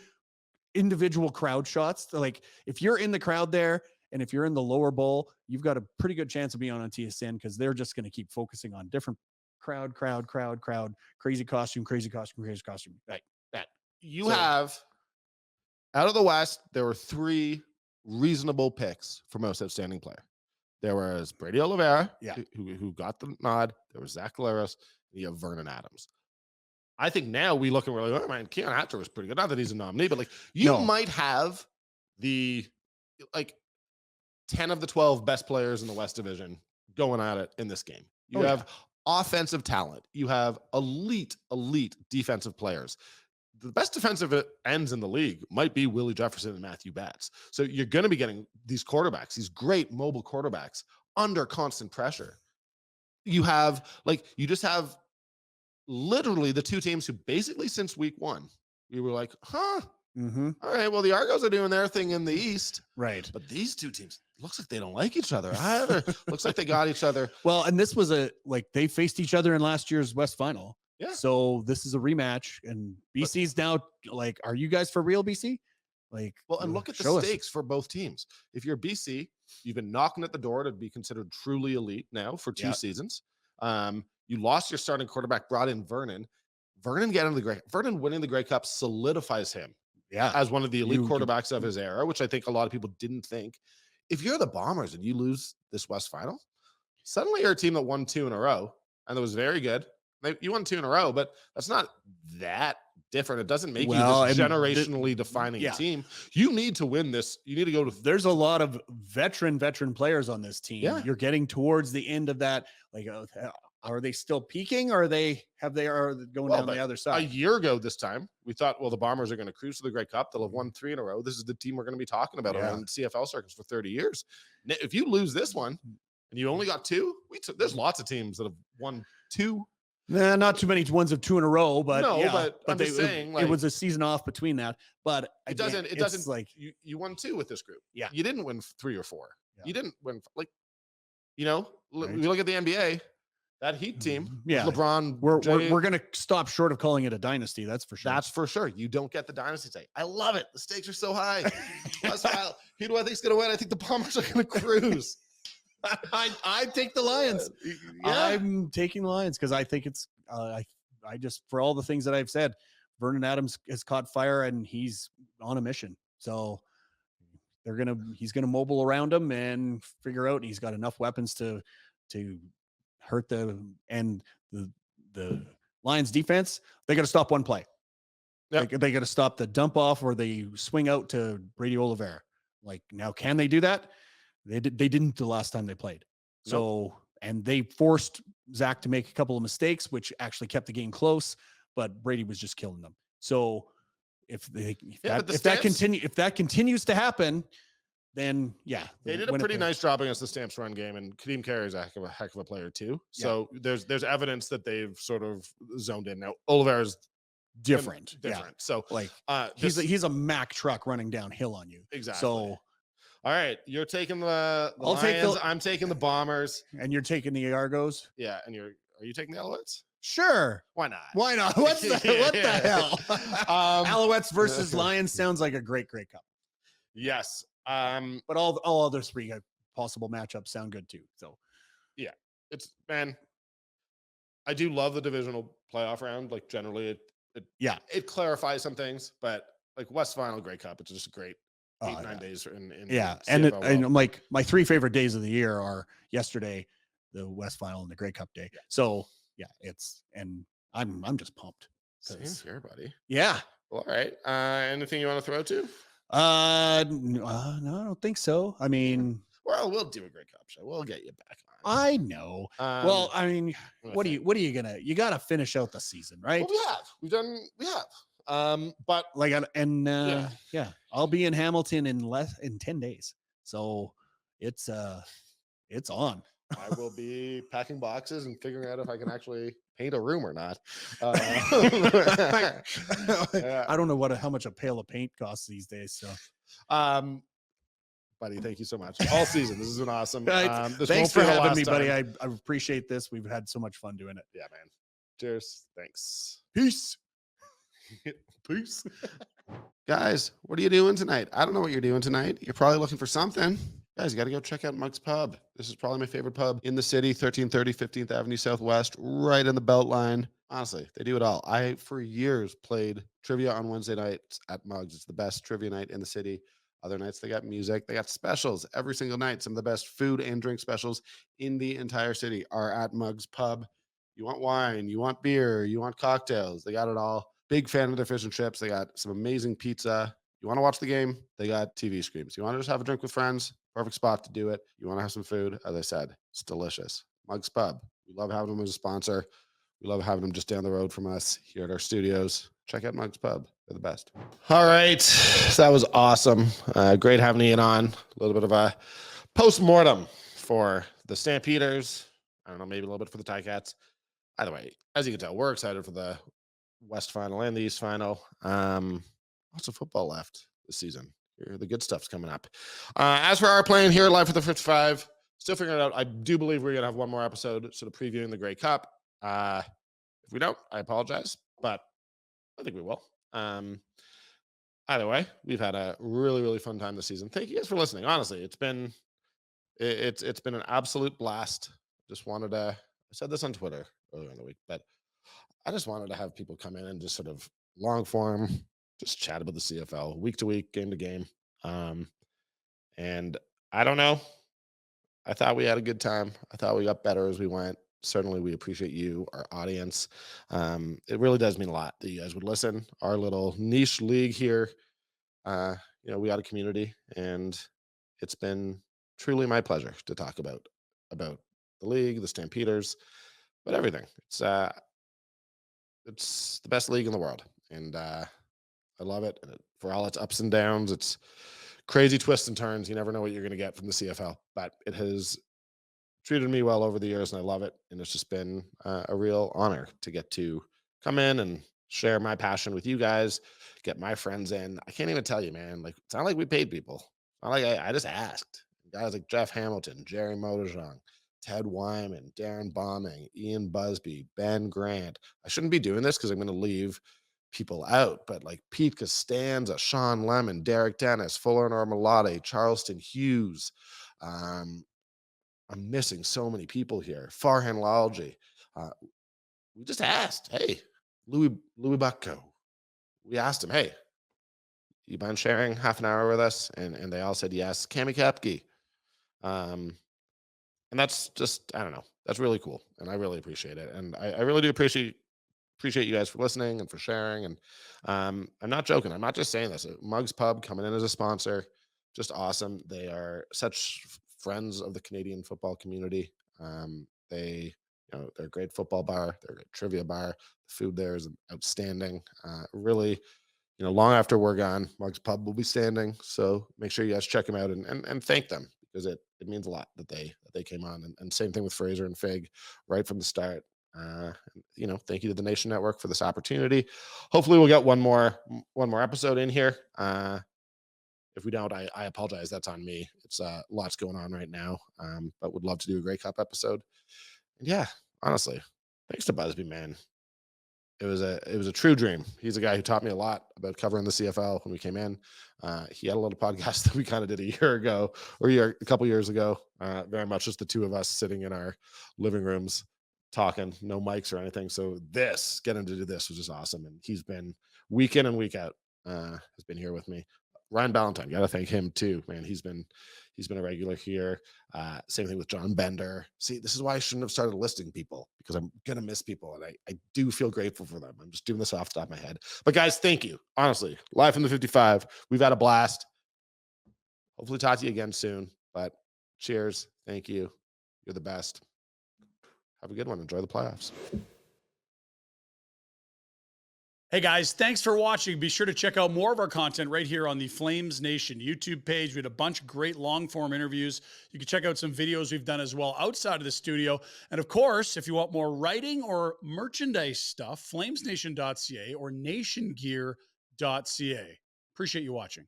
individual crowd shots. Like, if you're in the crowd there, and if you're in the lower bowl, you've got a pretty good chance of being on TSN, because they're just going to keep focusing on different crowd, crazy costume. Like that. Have out of the West, there were 3 reasonable picks for most outstanding player. There was Brady Oliveira, who got the nod. There was Zach Collaros. You have Vernon Adams. I think now we look and we're like, oh man, Keon Hatcher was pretty good. Not that he's a nominee, but like, you might have the like 10 of the 12 best players in the West Division going at it in this game. You Oh, yeah. have offensive talent. You have elite defensive players. The best defensive ends in the league might be Willie Jefferson and Matthew Batts. So you're going to be getting these quarterbacks, these great mobile quarterbacks under constant pressure. You just have literally the two teams who basically since week one, we were like, huh, Mm-hmm. all right, well, the Argos are doing their thing in the East. Right. But these two teams, looks like they don't like each other either. Looks like they got each other. Well, and this was they faced each other in last year's West Final. Yeah. So this is a rematch, and BC's now like, are you guys for real, BC? Like, well, and look at the stakes for both teams. If you're BC, you've been knocking at the door to be considered truly elite now for 2 seasons. You lost your starting quarterback, brought in Vernon. Vernon winning the Grey Cup solidifies him as one of the elite quarterbacks of his era, which I think a lot of people didn't think. If you're the Bombers and you lose this West Final, suddenly you're a team that won 2 in a row, and it was very good. You won 2 in a row, but that's not that different. It doesn't make you this generationally defining team. You need to win this. You need to go to. There's a lot of veteran players on this team. Yeah. You're getting towards the end of that. Like, are they still peaking, or are they going down the other side? A year ago this time, we thought, well, the Bombers are going to cruise to the Grey Cup. They'll have won 3 in a row. This is the team we're going to be talking about on CFL circuits for 30 years. If you lose this one and you only got 2, there's lots of teams that have won 2. Nah, not too many ones of 2 in a row, but but I'm just saying, it was a season off between that. But it doesn't like you won 2 with this group. Yeah, you didn't win 3 or 4. Yeah. You didn't win we look at the NBA. That Heat team, LeBron. We're going to stop short of calling it a dynasty. That's for sure. That's for sure. You don't get the dynasty say. I love it. The stakes are so high. Who do I think is going to win? I think the Bombers are going to cruise. I take the Lions. I'm taking the Lions because I think it's. I just, for all the things that I've said, Vernon Adams has caught fire and he's on a mission. So he's gonna mobile around him and figure out he's got enough weapons to hurt the Lions defense. They got to stop one play. Yep. They got to stop the dump off or the swing out to Brady Oliveira. Like, now, can they do that? They didn't the last time they played. So, and they forced Zach to make a couple of mistakes, which actually kept the game close, but Brady was just killing them. So if that continues to happen, then they did a pretty nice job against the Stamps run game, and Kadeem Carey is a heck of a player too. So there's evidence that they've sort of zoned in. Now Oliveira's different. So like he's a Mack truck running downhill on you. Exactly. So all right, you're taking the Lions. I'm taking the Bombers, and you're taking the Argos. Yeah, and are you taking the Alouettes? Sure. Why not? What the hell? Alouettes versus Lions sounds like a great cup. Yes. But all other 3 possible matchups sound good too. So I do love the divisional playoff round. Like, generally it clarifies some things, but like West Final Grey Cup, it's just a great 8-9 days in and I'm like, my 3 favorite days of the year are yesterday, the West Final, and the Grey Cup day. So and I'm just pumped. Same here, buddy. Yeah. Well, all right. Anything you want to throw to? No, I don't think so. I mean, well, we'll do a Grey Cup show. We'll get you back on. I know. Well, I mean, what are you gonna? You got to finish out the season, right? Well, we have. But like, I'll be in Hamilton in 10 days, so it's on. I will be packing boxes and figuring out if I can actually paint a room or not. I don't know how much a pail of paint costs these days. So, buddy, thank you so much. All season, this has been awesome. Thanks for having me, buddy. I appreciate this. We've had so much fun doing it. Yeah, man. Cheers. Thanks. Peace. Peace. Guys, what are you doing tonight? I don't know what you're doing tonight. You're probably looking for something. Guys, you got to go check out Mug's Pub. This is probably my favorite pub in the city, 1330 15th Avenue Southwest, right in the Beltline. Honestly, they do it all. I, for years, played trivia on Wednesday nights at Mug's. It's the best trivia night in the city. Other nights, they got music. They got specials every single night. Some of the best food and drink specials in the entire city are at Mug's Pub. You want wine, you want beer, you want cocktails. They got it all. Big fan of their fish and chips. They got some amazing pizza. You want to watch the game? They got TV screens. You want to just have a drink with friends? Perfect spot to do it. You want to have some food? As I said, it's delicious. Mugs Pub. We love having them as a sponsor. We love having them just down the road from us here at our studios. Check out Mugs Pub. They're the best. All right. That was awesome. Great having Ian on. A little bit of a post-mortem for the Stampeders. I don't know, maybe a little bit for the Ticats. Either way, as you can tell, we're excited for the West Final and the East Final. Lots of football left this season. Here, the good stuff's coming up. As for our plan here, live for the 55, still figuring it out. I do believe we're going to have one more episode sort of previewing the Grey Cup. If we don't, I apologize, but I think we will. Either way, we've had a really, really fun time this season. Thank you guys for listening. Honestly, it's been an absolute blast. Just wanted to, I said this on Twitter earlier in the week, but I just wanted to have people come in and just sort of long form, just chat about the CFL week to week, game to game. And I don't know. I thought we had a good time. I thought we got better as we went. Certainly, we appreciate you, our audience. It really does mean a lot that you guys would listen. Our little niche league here, we got a community, and it's been truly my pleasure to talk about the league, the Stampeders, but everything. It's the best league in the world, and I love it. And for all its ups and downs, it's crazy twists and turns. You never know what you're going to get from the CFL, but it has treated me well over the years, and I love it. And it's just been a real honor to get to come in and share my passion with you guys, get my friends in. I can't even tell you, man. Like, it's not like we paid people. It's not like I just asked. Guys like Jeff Hamilton, Jerry Motorjong, Ted Wyman, Darren Bombing, Ian Busby, Ben Grant. I shouldn't be doing this because I'm going to leave people out, but like Pete Costanza, Sean Lemon, Derek Dennis, Fuller and Armalade, Charleston Hughes. I'm missing so many people here. Farhan Lalji. We just asked, hey, Louis Bucko. We asked him, hey, you mind sharing half an hour with us? And they all said yes. Cami Kepke. And that's just, I don't know. That's really cool. And I really appreciate it. And I really do appreciate you guys for listening and for sharing. And I'm not joking. I'm not just saying this. Mugs Pub coming in as a sponsor, just awesome. They are such friends of the Canadian football community. They're a great football bar. They're a great trivia bar. The food there is outstanding. Really, long after we're gone, Mugs Pub will be standing. So make sure you guys check them out and thank them, because it means a lot that they came on. And same thing with Fraser and Fig right from the start. Thank you to the Nation Network for this opportunity. Hopefully we'll get one more episode in here. If we don't, I apologize. That's on me. It's lots going on right now. But would love to do a Grey Cup episode. And yeah, honestly, thanks to Busby, man. It was a true dream. He's a guy who taught me a lot about covering the CFL when we came in. He had a little podcast that we kind of did a year ago or a couple years ago. Very much just the two of us sitting in our living rooms talking, no mics or anything. So getting to do this was just awesome. And he's been week in and week out, has been here with me. Ryan Ballantyne, got to thank him too, man. He's been a regular here. Same thing with John Bender. See, this is why I shouldn't have started listing people, because I'm going to miss people. And I do feel grateful for them. I'm just doing this off the top of my head. But guys, thank you. Honestly, live from the 55. We've had a blast. Hopefully talk to you again soon. But cheers. Thank you. You're the best. Have a good one. Enjoy the playoffs. Hey guys, thanks for watching. Be sure to check out more of our content right here on the Flames Nation YouTube page. We had a bunch of great long form interviews. You can check out some videos we've done as well outside of the studio. And of course, if you want more writing or merchandise stuff, flamesnation.ca or nationgear.ca. Appreciate you watching.